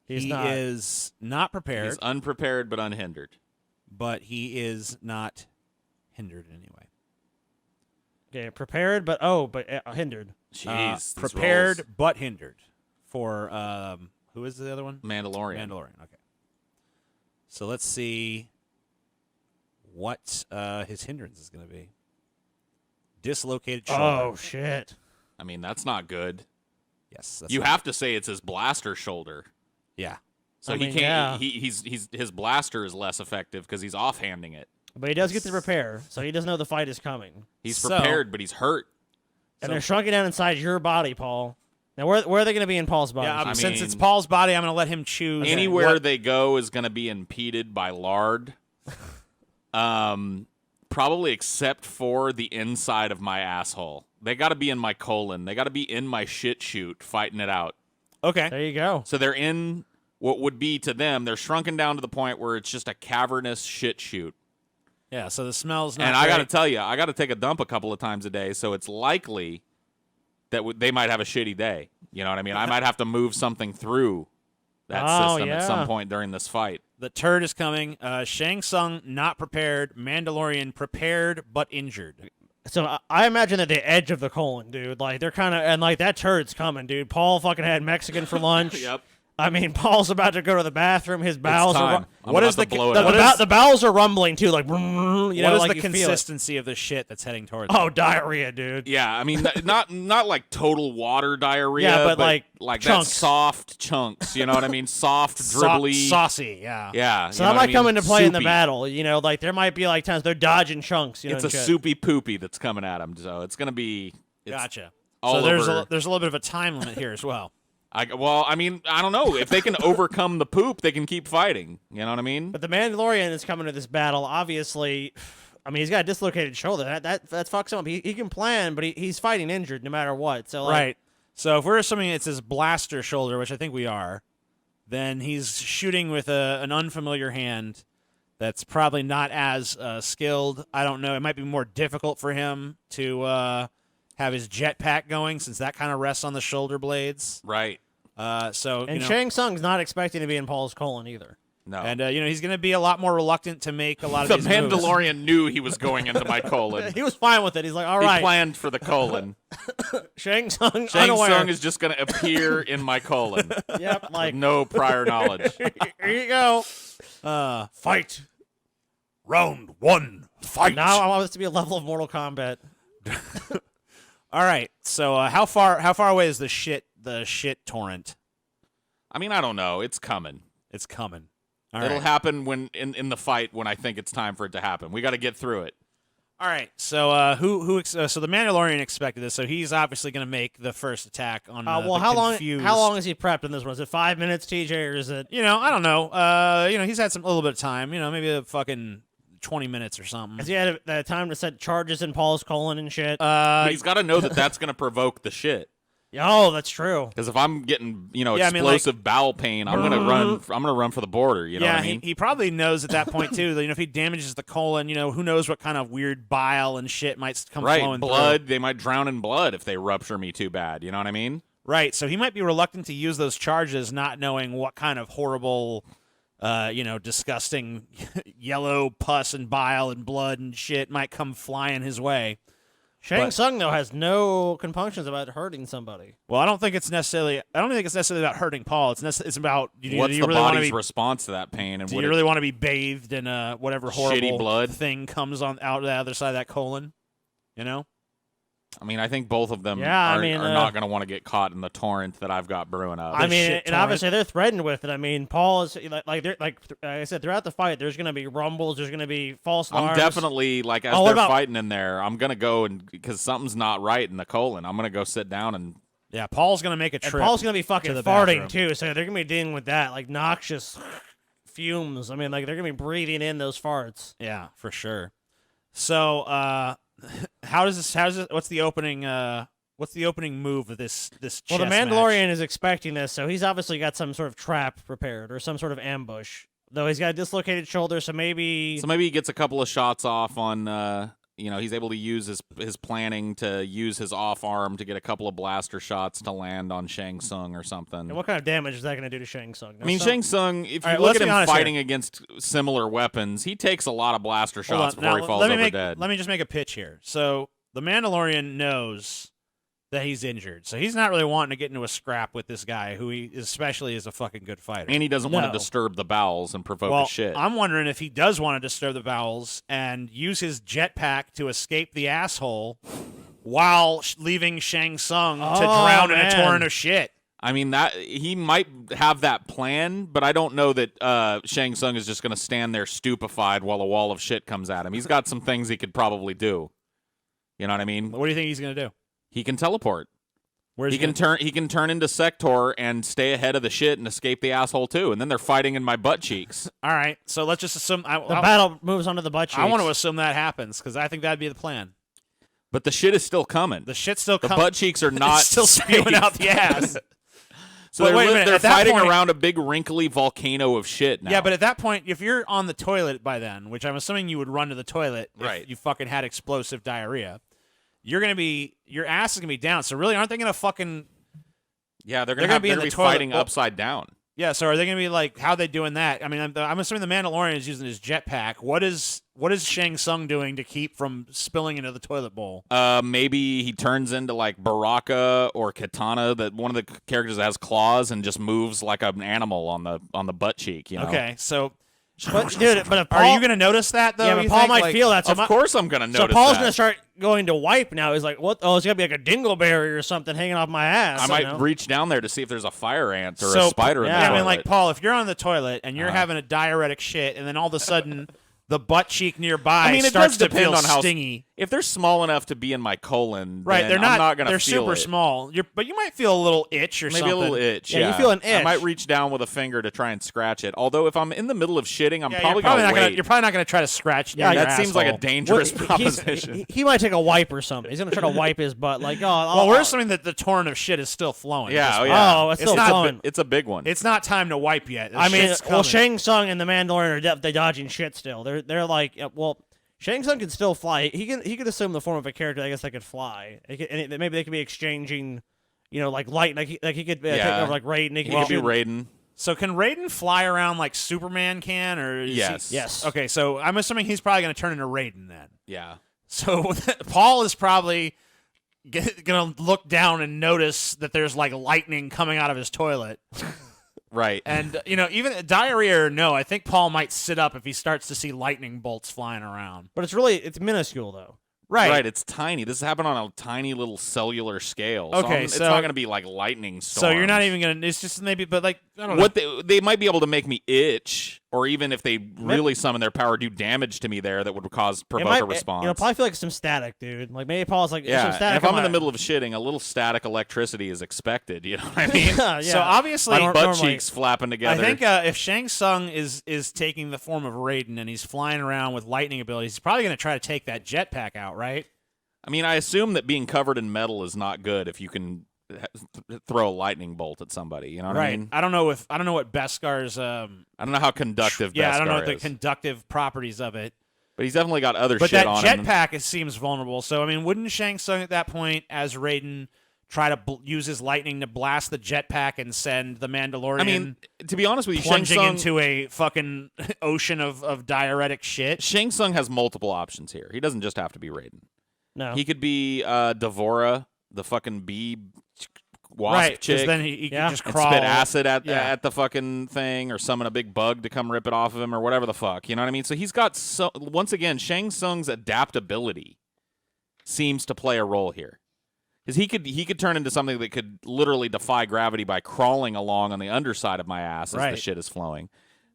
He's He not. is not prepared, He's unprepared but unhindered. but he is not hindered in any way. Okay, prepared, but hindered. Jeez, these Prepared rolls. but hindered. For who is the other one? Mandalorian. Mandalorian. Okay. So let's see what his hindrance is going to be. Dislocated shoulder. Oh shit. I mean, that's not good. Yes. That's You not- have to say it's his blaster shoulder. Yeah. So I he mean, can't. yeah. He's his blaster is less effective because he's offhanding it. But he does get to prepare, so he doesn't know the fight is coming. He's So- prepared, but he's hurt. And So- they're shrunken down inside your body, Paul. Now, where are they going to be in Paul's body? Yeah, I since it's mean- Paul's body, I'm going to let him choose. Anywhere what- they go is going to be impeded by lard. Probably except for the inside of my asshole. They got to be in my colon. They got to be in my shit chute fighting it out. Okay. There you go. So they're in what would be to them, they're shrunken down to the point where it's just a cavernous shit chute. Yeah, so the smell's not And I got to great. tell you, I got to take a dump a couple of times a day, so it's likely that they might have a shitty day. You know what I mean? I might have to move something through that Oh, system at yeah. some point during this fight. The turd is coming. Shang Tsung not prepared. Mandalorian prepared but injured. So I imagine that the edge of the colon, dude. Like they're kind of and like that turd's coming, dude. Paul fucking had Mexican for lunch. Yep. I mean, Paul's about to go to the bathroom. His bowels are. time. I'm What about is to the- blow it the- up. what is- The bowels are rumbling too, like you know, What is like the you feel it. consistency of the shit that's heading towards Oh, him? diarrhea, dude. Yeah, I mean, not like total water diarrhea, Yeah, but like that chunks. soft chunks. You know what I mean? Soft, dribbly, Saucy, yeah. Yeah. So you know that what I might come mean? into play in the Soupy. battle. You know, like there might be like times they're dodging chunks. You know, It's a and shit. soupy poopy that's coming at him, so it's gonna be. It's Gotcha. all So there's over. there's a little bit of a time limit here as well. Well, I mean, I don't know if they can overcome the poop, they can keep fighting. You know what I mean? But the Mandalorian is coming to this battle. Obviously, I mean, he's got a dislocated shoulder. That fucks him up. He can plan, but he's fighting injured no matter what. So like, Right. So if we're assuming it's his blaster shoulder, which I think we are, then he's shooting with an unfamiliar hand that's probably not as skilled. I don't know. It might be more difficult for him to have his jetpack going since that kind of rests on the shoulder blades. Right. So And you know, Shang Tsung's not expecting to be in Paul's colon either. No. and he's going to be a lot more reluctant to make a lot of the these moves. Mandalorian knew he was going into my colon. He was fine with it. He's like, all He right, planned for the colon. Shang Tsung, Shang unaware. Tsung is just going to appear in my colon Yep, with like no prior knowledge. here you go. Fight. Round one. Fight. Now I want this to be a level of Mortal Kombat. All right. So how far away is the shit torrent? I mean, I don't know. It's coming. It's coming. All It'll right. happen when in the fight when I think it's time for it to happen. We got to get through it. All right. So so the Mandalorian expected this, so he's obviously going to make the first attack on Well, the how confused. long is he prepped in this one? Is it 5 minutes, TJ, or is it? You know, I don't know. He's had a little bit of time. You know, maybe a fucking 20 minutes or something. Has he had time to set charges in Paul's colon and shit? But he's got to know that that's going to provoke the shit. Oh, that's true. Because if I'm getting, Yeah, I mean, like- explosive bowel pain, I'm gonna run. I'm gonna run for the border. You know yeah, what I mean? he probably knows at that point too. That, if he damages the colon, who knows what kind of weird bile and shit might come Right, flowing blood. They might drown in blood if they rupture me too bad. You know what I mean? through. Right. So he might be reluctant to use those charges, not knowing what kind of horrible, disgusting yellow pus and bile and blood and shit might come flying his way. Shang Tsung though has no compunctions about hurting somebody. Well, I don't think it's necessarily about hurting Paul. It's about do What's you the really want to body's be response to that pain? And do what you it- really want to be bathed in whatever horrible Shitty blood? thing comes out of the other side of that colon? You know? I mean, I think both of them Yeah, I are, mean, are not going to want to get caught in the torrent that I've got brewing up. I mean, shit and obviously they're threatened with it. I mean, Paul is like I said throughout the fight. There's going to be rumbles. There's going to be false alarms. I'm definitely as Oh, what they're about- fighting in there, I'm gonna go and because something's not right in the colon. I'm gonna go sit down and Yeah, Paul's gonna make a And trip. Paul's going to be fucking the farting bathroom. too. So they're going to be dealing with that, like noxious fumes. I mean, like they're going to be breathing in those farts. Yeah, for sure. So, how does this? What's the opening? What's the opening move of this? Well, the chess Mandalorian match? is expecting this, so he's obviously got some sort of trap prepared or some sort of ambush. Though he's got a dislocated shoulder, so maybe maybe he gets a couple of shots off on. He's able to use his planning to use his off arm to get a couple of blaster shots to land on Shang Tsung or something. And what kind of damage is that going to do to Shang Tsung? I mean, Shang Tsung, if All you right, look let's at be him honest fighting against similar weapons, he takes a lot of blaster Hold shots on. before Now, he falls let me over make, dead. Let me just make a pitch here. So the Mandalorian knows that he's injured. So he's not really wanting to get into a scrap with this guy, who he especially is a fucking good fighter. And he doesn't want No. to disturb the bowels and provoke well, a shit. I'm wondering if he does want to disturb the bowels and use his jetpack to escape the asshole while leaving Shang Tsung to Oh, drown in a man. torrent of shit. I mean, that he might have that plan, but I don't know that Shang Tsung is just going to stand there stupefied while a wall of shit comes at him. He's got some things he could probably do. You know what I mean? What do you think he's going to do? He can teleport. Where's He can turn into Sector and stay ahead of the shit and escape the asshole too. And then they're fighting in my butt cheeks. All right, so let's just assume The battle moves onto the butt cheeks. I want to assume that happens because I think that'd be the plan. But the shit is still coming. The shit's still The coming. butt cheeks are not It's still spewing safe. out the ass. So But wait a minute, they're at that fighting point- around a big wrinkly volcano of shit now. Yeah, but at that point, if you're on the toilet by then, which I'm assuming you would run to the toilet Right. if you fucking had explosive diarrhea, your ass is gonna be down. So really, aren't they gonna fucking yeah, they're they're gonna gonna be in the be toilet. fighting Well- upside down. yeah? So are they gonna be like, how are they doing that? I mean, I'm assuming the Mandalorian is using his jetpack. What is Shang Tsung doing to keep from spilling into the toilet bowl? Maybe he turns into like Baraka or Katana, that one of the characters that has claws and just moves like an animal on the butt cheek. You know? Okay, so But dude, but if Paul, are you gonna notice that though? yeah, but you Paul think? might Like, feel that. So, Of course, I'm gonna so notice Paul's that. gonna start going to wipe now. He's like, what? Oh, it's gonna be like a dingleberry or something hanging off my ass. I you might know? reach down there to see if there's a fire ant or So- a spider in yeah, the I toilet. mean, like Paul, if you're on the toilet and you're Uh-huh. having a diuretic shit, and then all of a sudden the butt cheek nearby I mean, it starts does to feel depend on how stingy. if they're small enough to be in my colon, Right, then they're I'm not gonna they're feel super it. small. But you might feel a little itch or Maybe something. a little itch. Yeah, Yeah, you feel an I itch. might reach down with a finger to try and scratch it. Although if I'm in the middle of shitting, I'm Yeah, probably, you're probably gonna not wait. You're probably not gonna try to scratch. Yeah, near that your seems like a asshole. dangerous Well, proposition. he might take a wipe or something. He's gonna try to wipe his butt. Like, oh, Well, we're assuming that the torrent of shit is still flowing. Yeah, Just- oh, yeah. Oh, it's It's still not- flowing. It's a big one. It's not time to wipe yet. The I mean, shit's well, coming. Shang Tsung and the Mandalorian are definitely dodging shit still. They're like, well, Shang Tsung can still fly. He could assume the form of a character. I guess that could fly. Maybe they could be exchanging, like light. Like he could take Yeah. over like Raiden. He He could could be shoot- Raiden. So can Raiden fly around like Superman can, or is Yes. He... Yes. Okay, so I'm assuming he's probably gonna turn into Raiden then. Yeah. So Paul is probably gonna look down and notice that there's like lightning coming out of his toilet, Right. and even diarrhea or no, I think Paul might sit up if he starts to see lightning bolts flying around. But it's minuscule though. Right, it's tiny. This happened on a tiny little cellular scale. Okay, it's so- not going to be like lightning storms. So you're not even gonna. It's just maybe, but like I don't know. What they might be able to make me itch, or even if they really summon their power, do damage to me there that would provoke a response. Probably feel like some static, dude. Like maybe Paul's like, some yeah, static. and if I'm in my- the middle of shitting, a little static electricity is expected. You know what I mean? yeah. So obviously, My Nor- butt normally- cheeks flapping I together. think if Shang Tsung is taking the form of Raiden and he's flying around with lightning abilities, he's probably going to try to take that jetpack out, right? I mean, I assume that being covered in metal is not good if you can throw a lightning bolt at somebody. You know what I mean? I don't know what Beskar's. I don't know how conductive. Yeah, I don't know Beskar what the is. conductive properties of it. But he's definitely got other But shit that on him. jetpack it seems vulnerable. So I mean, wouldn't Shang Tsung at that point, as Raiden, try to use his lightning to blast the jetpack and send the Mandalorian? I mean, to be honest with you, plunging Shang Tsung, into a fucking ocean of diuretic shit. Shang Tsung has multiple options here. He doesn't just have to be Raiden. no. He could be Devora, the fucking bee wasp Right, 'cause chick, then he Yeah. can just and crawl. spit acid at Yeah. at the fucking thing, or summon a big bug to come rip it off of him, or whatever the fuck. You know what I mean? So he's got once again, Shang Tsung's adaptability seems to play a role here. Because he could turn into something that could literally defy gravity by crawling along on the underside of my ass as Right. the shit is flowing.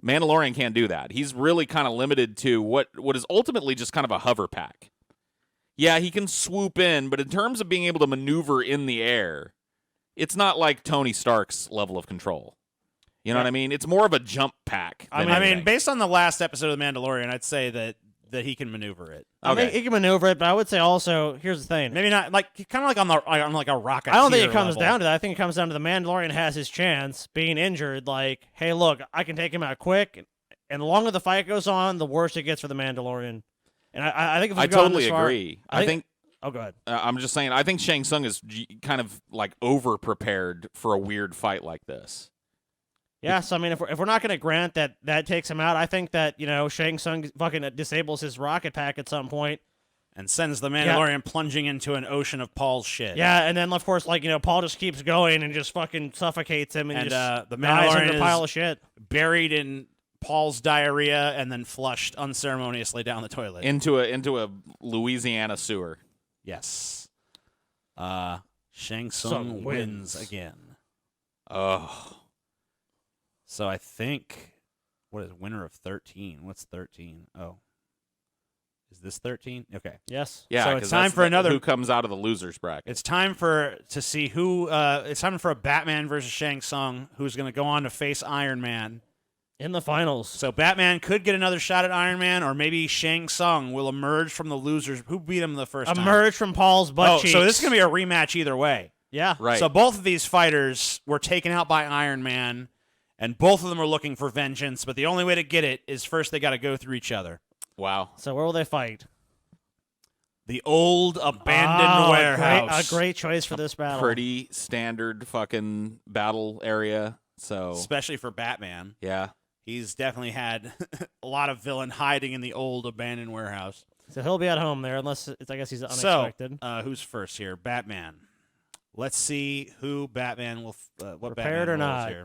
Mandalorian can't do that. He's really kind of limited to what is ultimately just kind of a hover pack. Yeah, he can swoop in, but in terms of being able to maneuver in the air, it's not like Tony Stark's level of control. You know what I mean? It's more of a jump pack. I than mean, anything. based on the last episode of The Mandalorian, I'd say that he can maneuver it. I mean, Okay. he can maneuver it, but I would say also, here's the thing. Maybe not like kind of like on like a rocket. I don't think it comes down to that. I think it comes down to the Mandalorian has his chance being injured. Like, hey, look, I can take him out quick, and the longer the fight goes on, the worse it gets for the Mandalorian. And I think if we I go totally this far, agree. I think Oh, go ahead. I'm just saying. I think Shang Tsung is kind of like over prepared for a weird fight like this. Yeah, so I mean, if we're not going to grant that takes him out, I think that Shang Tsung fucking disables his rocket pack at some point, and sends the Mandalorian plunging into an ocean of Paul's shit. Yeah, and then of course, like Paul just keeps going and just fucking suffocates him, and just the dies Mandalorian under a pile of shit. buried in Paul's diarrhea and then flushed unceremoniously down the toilet. Into a Louisiana sewer. Yes. Shang Tsung wins again. Oh. So I think, what is winner of 13? What's 13? Oh. Is this 13? Okay. Yes. Yeah, So it's time for another. Who comes out of the losers bracket? It's time to see who. It's time for a Batman versus Shang Tsung, who's going to go on to face Iron Man In the finals. So Batman could get another shot at Iron Man, or maybe Shang Tsung will emerge from the losers. Who beat him the first time? Emerge from Paul's butt cheeks. So this is going to be a rematch either way. Yeah. Right. So both of these fighters were taken out by Iron Man, and both of them are looking for vengeance, but the only way to get it is first they got to go through each other. Wow. So where will they fight? The old abandoned warehouse. A great choice for this battle. Pretty standard fucking battle area. So Especially for Batman. yeah. He's definitely had a lot of villain hiding in the old abandoned warehouse. So he'll be at home there, unless I guess he's unexpected. So, who's first here? Batman. Let's see who Batman will. What Prepared Batman or rolls not? Here.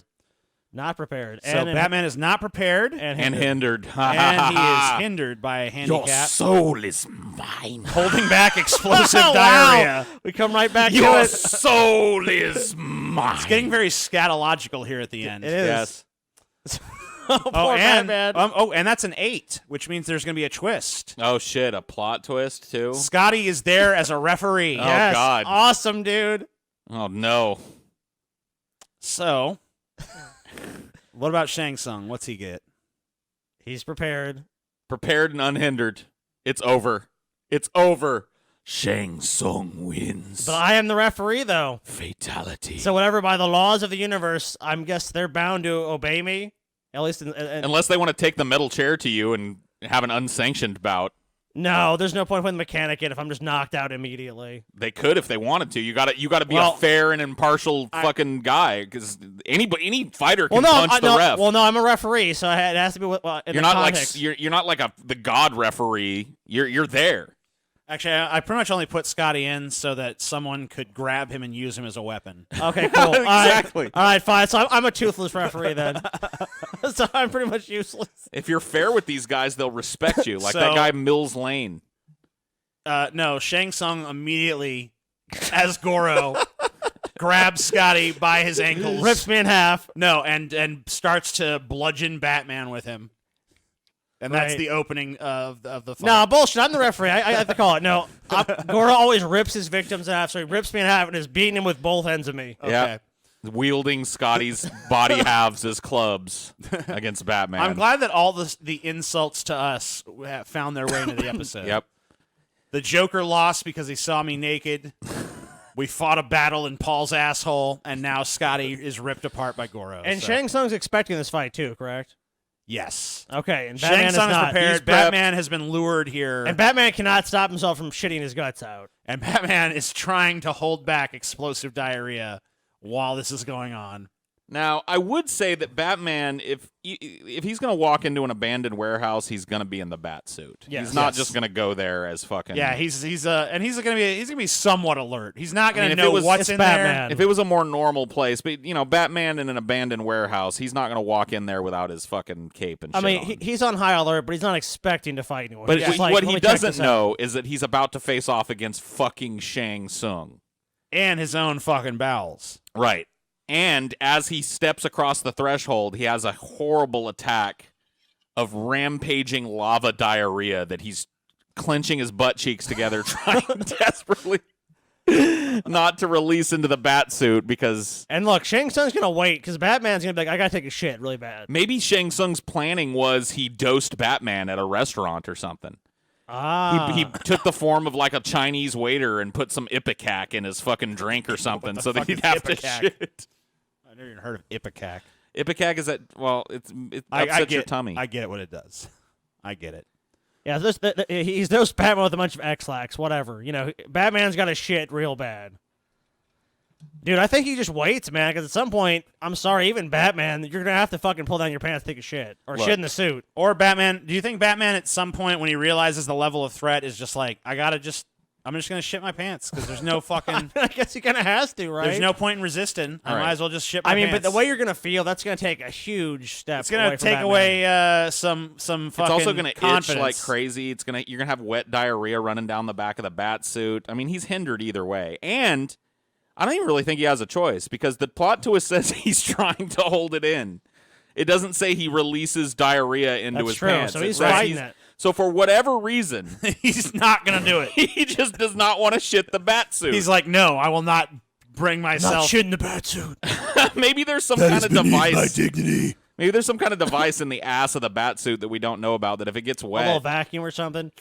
Not prepared. So Batman is not prepared, and And hindered. and he is hindered by a Your handicap, soul is mine. holding back explosive Wow. diarrhea. We come right back to Your it. soul is mine. It's getting very scatological here at the end. It is. Yes. Poor and Batman. and that's an 8, which means there's going to be a twist. Oh shit! A plot twist too. Scotty is there as a referee. Oh, Yes. God. Awesome, dude. Oh no. So, what about Shang Tsung? What's he get? He's prepared. Prepared and unhindered. It's over. It's over. Shang Tsung wins. But I am the referee, though. Fatality. So whatever, by the laws of the universe, I'm guess they're bound to obey me. At least, Unless they want to take the metal chair to you and have an unsanctioned bout, no, there's no point putting the mechanic in if I'm just knocked out immediately. they could if they wanted to. You got to be Well, a fair and impartial fucking guy, because any fighter can Well, no, punch the ref. Well, no, I'm a referee, so it has to be. In you're the not context. like you're not like the god referee. You're there. Actually, I pretty much only put Scotty in so that someone could grab him and use him as a weapon. Okay, cool. Exactly. All right, fine. So I'm a toothless referee then. So I'm pretty much useless. If you're fair with these guys, they'll respect you. Like So- that guy Mills Lane. No, Shang Tsung immediately, as Goro, grabs Scotty by his ankles, Rips me in half. No, and starts to bludgeon Batman with him. And that's Right. the opening of the fight. No, bullshit. I'm the referee. I have to call it. No, Goro always rips his victims in half, so he rips me in half and is beating him with both ends of me. Okay. Yeah. Wielding Scotty's body halves as clubs against Batman. I'm glad that all the insults to us have found their way into the episode. Yep. The Joker lost because he saw me naked. We fought a battle in Paul's asshole, and now Scotty is ripped apart by Goro. And so- Shang Tsung's expecting this fight too, correct? Yes. Okay, and Shang Batman is Tsung is not. prepared. He's prepped. Batman has been lured here. And Batman cannot stop himself from shitting his guts out. And Batman is trying to hold back explosive diarrhea while this is going on. Now, I would say that Batman, if he's going to walk into an abandoned warehouse, he's going to be in the bat suit. Yes. He's not Yes. just going to go there as fucking. Yeah, he's gonna be somewhat alert. He's not gonna I mean, if know it was- what's it's in Batman. there. If it was a more normal place, but Batman in an abandoned warehouse, he's not going to walk in there without his fucking cape and I shit mean, on. he's on high alert, but he's not expecting to fight anyone. But He's just like, what "Let he me check doesn't this out." know is that he's about to face off against fucking Shang Tsung. And his own fucking bowels. Right. And as he steps across the threshold, he has a horrible attack of rampaging lava diarrhea that he's clenching his butt cheeks together, trying desperately not to release into the bat suit, because And look, Shang Tsung's gonna wait because Batman's gonna be like, I gotta take a shit really bad. maybe Shang Tsung's planning was he dosed Batman at a restaurant or something. Ah, He took the form of like a Chinese waiter and put some Ipecac in his fucking drink or something the so that fuck he'd is have to Ipecac? shit. I've never even heard of Ipecac. Ipecac is that, well, it I upsets get your tummy. I get what it does. I get it. yeah. He's dosed Batman with a bunch of X-Lax, whatever. Batman's got to shit real bad. Dude, I think he just waits, man, because at some point, I'm sorry, even Batman, you're going to have to fucking pull down your pants, take a shit, or Look. shit in the suit. Or Batman. Do you think Batman at some point when he realizes the level of threat is just like, I'm just going to shit my pants because there's no fucking... I guess he kind of has to, right? There's no point in resisting. I All right. might as well just shit my I mean, pants. but the way you're going to feel, that's going to take a huge step. it's going to take Batman. away some fucking It's also going to itch confidence. like crazy. You're going to have wet diarrhea running down the back of the bat suit. I mean, he's hindered either way. And I don't even really think he has a choice because the plot twist says he's trying to hold it in. It doesn't say he releases diarrhea into That's his true. pants. So It he's says fighting it. So for whatever reason, He's not going to do it. he just does not want to shit the bat suit. He's like, no, I will not bring Not myself. shit in the bat suit. Maybe there's some kind of device. dignity. Maybe there's some kind of device in the ass of the bat suit that we don't know about that if it gets A little wet, vacuum or something.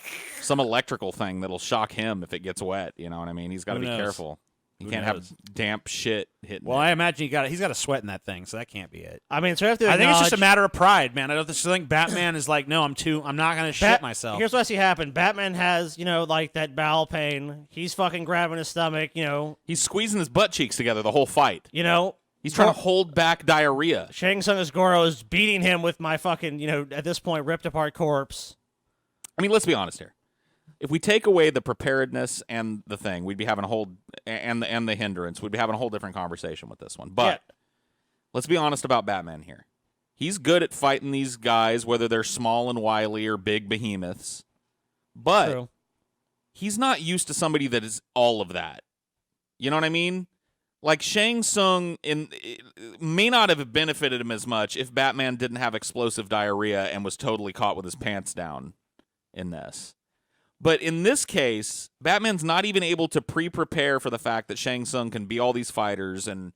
some electrical thing that'll shock him if it gets wet. You know what I mean? He's got to Who be knows? careful. He Who can't knows? have damp shit hitting Well, it. I imagine he's got a sweat in that thing, so that can't be it. I mean, so I have to I think it's just a acknowledge- matter of pride, man. I don't think Batman is like, no, I'm not going to shit myself. Here's what I see happen. Batman has, like that bowel pain. He's fucking grabbing his stomach, He's squeezing his butt cheeks together the whole fight. He's trying to hold back diarrhea. Shang Tsung Goro is beating him with my fucking, at this point, ripped apart corpse. I mean, let's be honest here. If we take away the preparedness and the thing, we'd be having a whole and the hindrance, we'd be having a whole different conversation with this one. But let's be honest about Batman here. He's good at fighting these guys, whether they're small and wily or big behemoths. But True. he's not used to somebody that is all of that. You know what I mean? Like Shang Tsung may not have benefited him as much if Batman didn't have explosive diarrhea and was totally caught with his pants down in this. But in this case, Batman's not even able to pre-prepare for the fact that Shang Tsung can be all these fighters. And,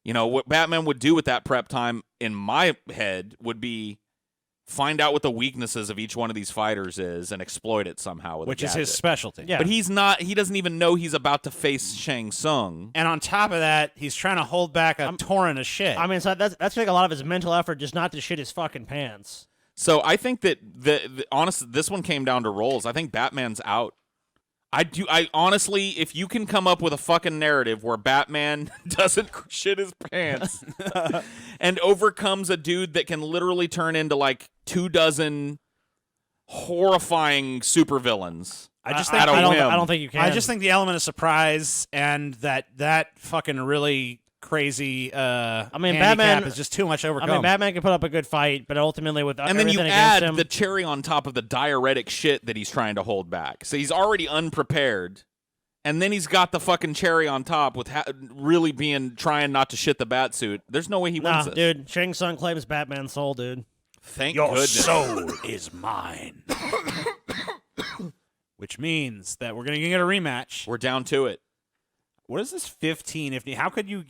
what Batman would do with that prep time, in my head, would be find out what the weaknesses of each one of these fighters is and exploit it somehow with which a is his gadget. specialty. Yeah. But he doesn't even know he's about to face Shang Tsung. And on top of that, he's trying to hold back a torrent of shit. I mean, so that's like a lot of his mental effort just not to shit his fucking pants. So I think that honestly, this one came down to roles. I think Batman's out. I honestly, if you can come up with a fucking narrative where Batman doesn't shit his pants and overcomes a dude that can literally turn into like 24 horrifying supervillains. I just at think a I whim. don't think you can. I just think the element of surprise and that fucking really crazy handicap Batman is just too much overcome. Batman can put up a good fight, but ultimately with And then you everything add against him, the cherry on top of the diuretic shit that he's trying to hold back. So he's already unprepared. And then he's got the fucking cherry on top with really trying not to shit the bat suit. There's no way he wins this. dude, Shang Tsung claims Batman's soul, dude. Thank Your goodness. soul is mine. Which means that we're going to get a rematch. We're down to it. What is this 15? How could you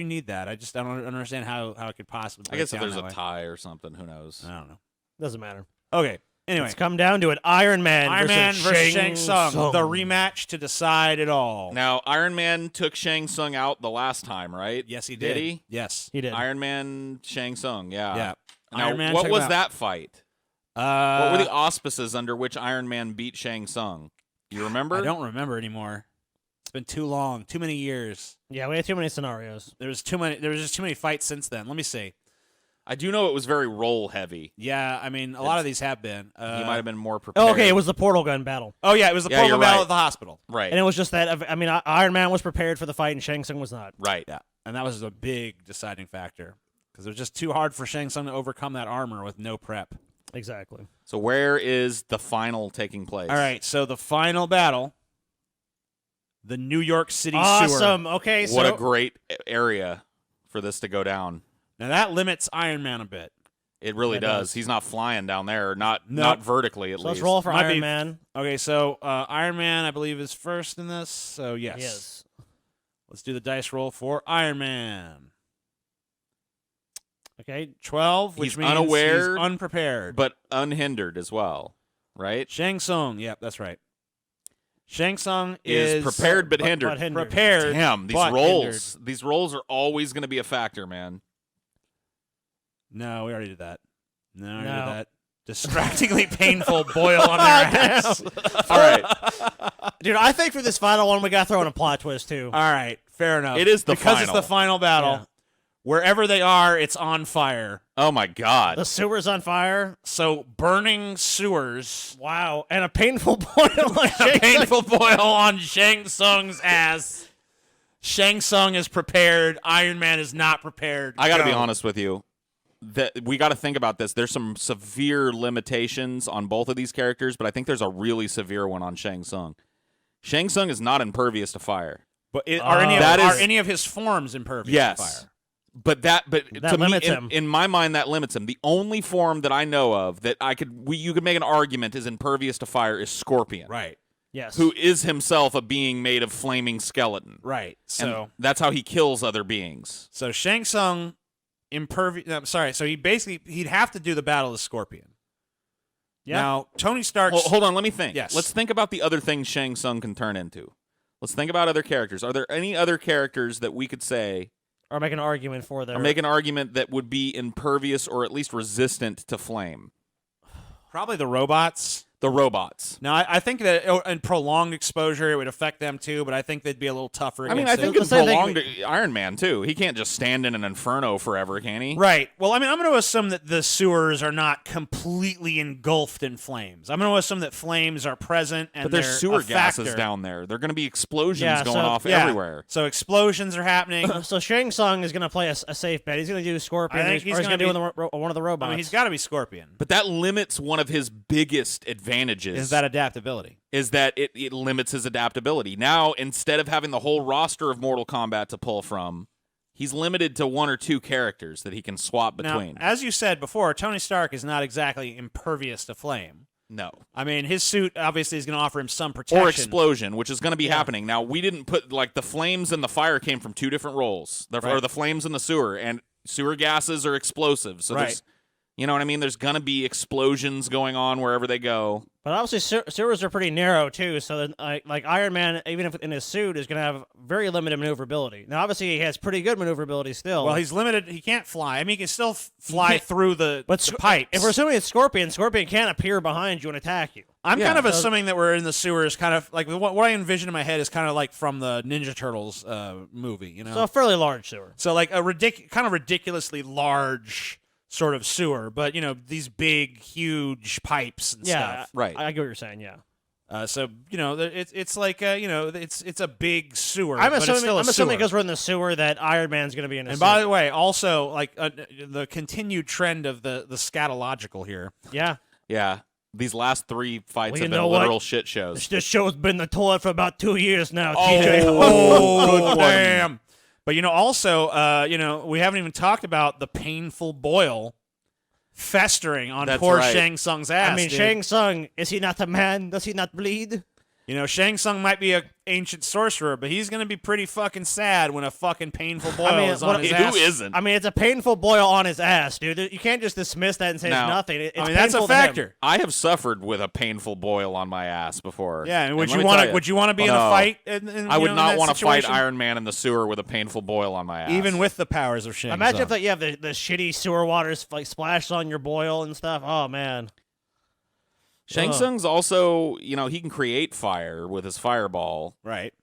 need that? I don't understand how it could possibly. I guess if break there's down a that way. tie or something, who knows? I don't know. Doesn't matter. Okay. Anyway, It's come down to it. Iron Man versus Shang Tsung, the rematch to decide it all. Now, Iron Man took Shang Tsung out the last time, right? Yes, he did. Did he? Yes. He did. Iron Man, Shang Tsung, yeah. Yeah. Now, Iron Man what took was him out. that fight? What were the auspices under which Iron Man beat Shang Tsung? You remember? I don't remember anymore. It's been too long, too many years. Yeah, we had too many scenarios. There was just too many fights since then. Let me see. I do know it was very role heavy. Yeah, I mean, a lot of these have been. He might have been more prepared. Oh, okay, it was the portal gun battle. Oh yeah, it was the Yeah, portal you're battle right. at the hospital. Right. And it was just that, Iron Man was prepared for the fight and Shang Tsung was not. Right. Yeah, and that was a big deciding factor because it was just too hard for Shang Tsung to overcome that armor with no prep. Exactly. So where is the final taking place? All right, so the final battle, the New York City sewer. Awesome. Okay, so What a great area for this to go down. Now that limits Iron Man a bit. It really It does. does. He's not flying down there, not Nope. vertically at so let's least. roll for Might Iron be- Man. Okay, so Iron Man, I believe, is first in this. So yes. Yes. Let's do the dice roll for Iron Man. Okay. 12, which He's means unaware, he's unprepared. but unhindered as well, right? Shang Tsung, yep, that's right. Shang Tsung Is prepared but hindered. But hindered. prepared. Damn, these but rolls. These rolls are always going to be a factor, man. No, we already did that. No, we already No. did that. Distractingly painful boil on their ass. All right. Dude, I think for this final one, we got to throw in a plot twist, too. All right. Fair enough. It is the because final. it's the final battle. Yeah. Wherever they are, it's on fire. Oh my God. The sewer's on fire. So burning sewers. Wow, and a painful boil. A painful boil on Shang Tsung's ass. Shang Tsung is prepared. Iron Man is not prepared. I got to Go. be honest with you. That we got to think about this. There's some severe limitations on both of these characters, but I think there's a really severe one on Shang Tsung. Shang Tsung is not impervious to fire. But That are is- any of his forms impervious Yes. to fire? But That to limits me, him. in my mind, that limits him. The only form that I know of that you could make an argument is impervious to fire is Scorpion, Right. Yes. who is himself a being made of flaming skeleton. Right. And So that's how he kills other beings. Shang Tsung impervious. I'm sorry. So he'd have to do the battle of Scorpion. Yeah. Now Tony Stark. Well, hold on, let me think. Yes. Let's think about the other things Shang Tsung can turn into. Let's think about other characters. Are there any other characters that we could say or make an argument for their. or make an argument that would be impervious or at least resistant to flame? Probably the robots. The robots. Now, I think that in prolonged exposure, it would affect them too, but I think they'd be a little tougher. I mean, I against think it. in the same thing- prolonged Iron Man too. He can't just stand in an inferno forever, can he? Right. Well, I mean, I'm going to assume that the sewers are not completely engulfed in flames. I'm going to assume that flames are present and But there's they're sewer a gases factor. down there. They're going to be explosions Yeah, going so- off Yeah. everywhere. So explosions are happening. So Shang Tsung is going to play a safe bet. He's going to do Scorpion. I think or he's he's gonna going to do be- one of the robots. I mean, he's got to be Scorpion. But that limits one of his biggest advantages. Is that adaptability? Is that it limits his adaptability. Now, instead of having the whole roster of Mortal Kombat to pull from, he's limited to one or two characters that he can swap between. Now, as you said before, Tony Stark is not exactly impervious to flame. No. I mean, his suit obviously is going to offer him some protection. Or explosion, which is going to be happening. Now, we didn't put, like, the flames and the fire came from two different roles. Or Right. the flames and the sewer. And sewer gases are explosive. So Right. there's, you know what I mean? There's going to be explosions going on wherever they go. But obviously, sewers are pretty narrow too. So, that, like Iron Man, even if in his suit, is going to have very limited maneuverability. Now, obviously, he has pretty good maneuverability still. Well, he's limited. He can't fly. I mean, he can still fly through the pipes. If we're assuming it's Scorpion can't appear behind you and attack you. I'm Yeah. kind of assuming that we're in the sewers, kind of like what I envision in my head is kind of like from the Ninja Turtles movie, you know? So a fairly large sewer. So like a kind of ridiculously large sort of sewer, but you know these big, huge pipes and Yeah, stuff. Right. I get what you're saying. Yeah. So you know it's like you know it's a big sewer. I'm but it's still assuming a sewer. because we're in the sewer that Iron Man's going to be in a And sewer. by the way, also like the continued trend of the scatological here. Yeah. Yeah. These last three fights Well, have you been know what? literal shit shows. This show's been in the toilet for about 2 years now, Oh. TJ. Oh, good one. damn. But you know, also, you know, we haven't even talked about the painful boil festering on That's poor right. Shang Tsung's ass. I mean, dude. Shang Tsung, is he not a man? Does he not bleed? You know, Shang Tsung might be an ancient sorcerer, but he's gonna be pretty fucking sad when a fucking painful boil mean, is on his Who ass. isn't? I mean, it's a painful boil on his ass, dude. You can't just dismiss that and say No. it's nothing. It's I mean, that's a painful to him. factor. I have suffered with a painful boil on my ass before. Yeah, and would let you me want tell to? Would you want to be in a No. fight? I would not want to fight Iron Man in the sewer with a painful boil on my ass. even with the powers of Shang Imagine if Tsung. you have the shitty sewer waters like splashed on your boil and stuff. Oh man. Shang Ugh. Tsung's also, you know, he can create fire with his fireball. Right.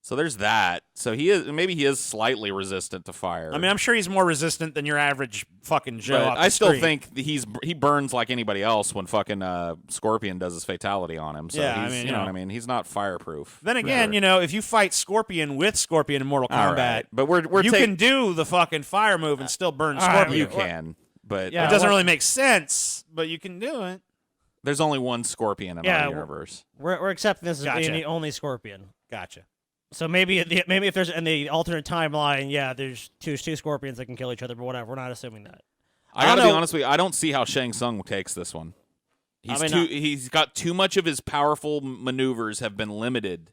So there's that. So he is slightly resistant to fire. I mean, I'm sure he's more resistant than your average fucking Joe. but off the I still street. think he burns like anybody else when fucking Scorpion does his fatality on him. So Yeah, I he's, mean, you you know know. what I mean. He's not fireproof. Then again, Never. you know, if you fight Scorpion with Scorpion in Mortal All Kombat, right. But we're you taking can do the fucking fire move and still burn all right, Scorpion. you can, but Yeah. It doesn't really make sense, but you can do it. there's only one Scorpion in Yeah, our universe. We're accepting this as Gotcha. being the only Scorpion. Gotcha. So maybe if there's in the alternate timeline, yeah, there's two Scorpions that can kill each other, but whatever. We're not assuming that. I don't gotta be know. honest with you. I don't see how Shang Tsung takes this one. He's got too much of his powerful maneuvers have been limited,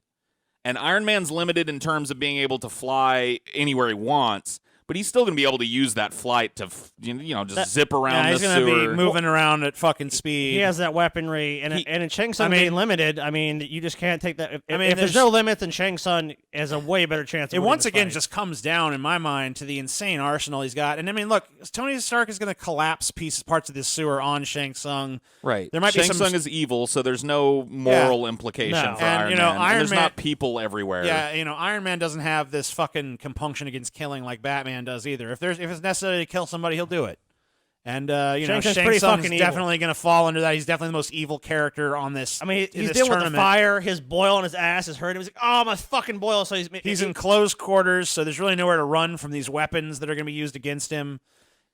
and Iron Man's limited in terms of being able to fly anywhere he wants. But he's still going to be able to use that flight to, just zip around Yeah, the he's gonna sewer. be moving around at fucking speed. He has that weaponry, and in Shang Tsung I mean- being limited, I mean, you just can't take that. If, I mean, if there's no limits in Shang Tsung has a way better chance. Of It winning once this again fight. just comes down, in my mind, to the insane arsenal he's got. And I mean, look, Tony Stark is going to collapse parts of this sewer on Shang Tsung. Right. There might be Shang some Tsung is evil, so there's no moral implication No. for And, Iron you know, Man. Iron and there's Man- not people everywhere. Yeah, you know, Iron Man doesn't have this fucking compunction against killing like Batman does either. If it's necessary to kill somebody, he'll do it. And you know, Shang Tsung's Shang pretty Tsung's fucking evil. definitely going to fall under that. He's definitely the most evil character on this. I mean, in he's this dealing with the tournament. fire. His boil on his ass is hurting. He's like, oh, my fucking boil. So He's in close quarters, so there's really nowhere to run from these weapons that are going to be used against him.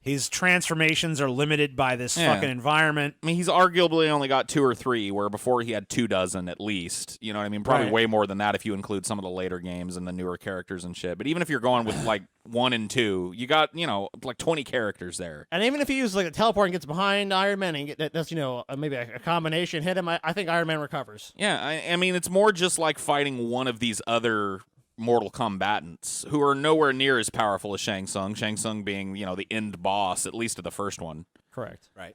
His transformations are limited by this Yeah. fucking environment. I mean, he's arguably only got 2 or 3, where before he had 24 at least. You know what I mean? Probably Right. way more than that if you include some of the later games and the newer characters and shit. But even if you're going with like 1 and 2, you got, you know, like 20 characters there. And even if he uses like a teleport and gets behind Iron Man and that's, you know, maybe a combination hit him, I think Iron Man recovers. Yeah, I mean, it's more just like fighting one of these other mortal combatants who are nowhere near as powerful as Shang Tsung. Shang Tsung being, you know, the end boss, at least of the first one. Correct. Right.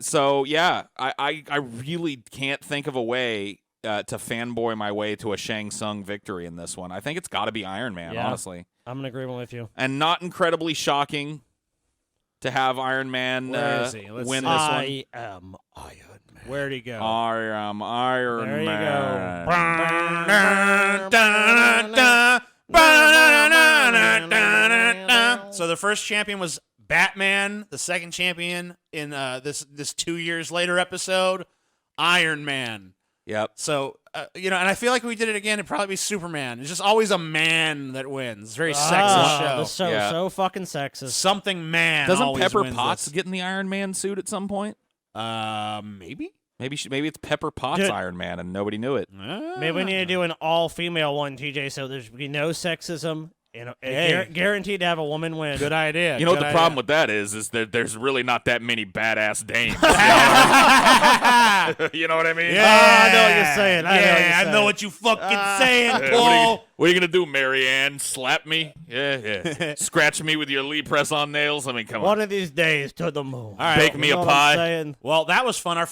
So yeah, I really can't think of a way to fanboy my way to a Shang Tsung victory in this one. I think it's got to be Iron Man, Yeah. honestly, I'm in agreement with you. and not incredibly shocking to have Iron Man Where is he? Let's win see. this I am Iron Man. Where'd he go? one. I am Iron There you Man. So the first champion was Batman. The second champion in this 2 years later episode, Iron Man. Yep. So you know, and I feel like if we did it again, it'd probably be Superman. It's just always a man that wins. It's a very sexist show. This show Yeah. is so fucking sexist. Something man. Doesn't always Pepper wins Potts this. get in the Iron Man suit at some point? Maybe. Maybe it's Pepper Potts Dude. Iron Man and nobody knew it. Maybe we need to do an all-female one, TJ, so there's be no sexism and Hey. guaranteed to have a woman win. Good idea. You know what Good the problem idea. with that is that there's really not that many badass dames. You know what I mean? Yeah, I know what you're saying. I know what you fucking saying, Yeah, Paul. what are you gonna do, Marianne? Slap me? Yeah. Scratch me with your Lee press-on nails? I mean, come One on. of these days to the moon. All right. Bake me You a know what I'm pie. saying? Well, that was fun. The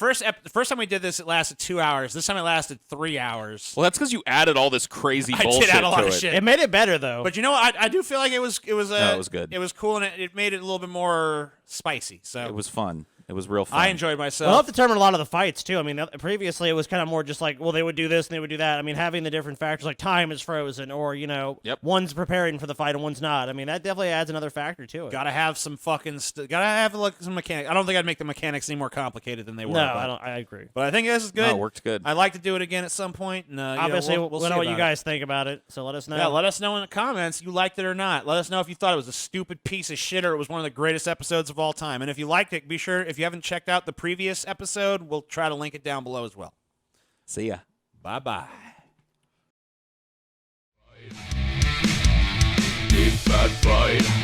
first time we did this, it lasted 2 hours. This time it lasted 3 hours. Well, that's because you added all this crazy I bullshit did add a lot to of it. shit. It made it better, though. But you know what? I do feel like it was No, it was good. It was cool, and it made it a little bit more spicy. So It was fun. It was real fun. I enjoyed Well, myself. helped determine a lot of the fights, too. I mean, previously it was kind of more just like, well, they would do this and they would do that. I mean, having the different factors, like time is frozen, or, you know, Yep. one's preparing for the fight and one's not. I mean, that definitely adds another factor to it. Gotta have some fucking. Gotta have like some mechanics. I don't think I'd make the mechanics any more complicated than they were. No, but, I don't. I agree. But I think this is good. No, it worked good. I'd like to do it again at some point. And, Obviously, we'll we see know what about you it. guys think about it, so let us know. Yeah, let us know in the comments you liked it or not. Let us know if you thought it was a stupid piece of shit or it was one of the greatest episodes of all time. And if you liked it, be sure, if you haven't checked out the previous episode, we'll try to link it down below as well. See ya. Bye-bye. Deep fat fried.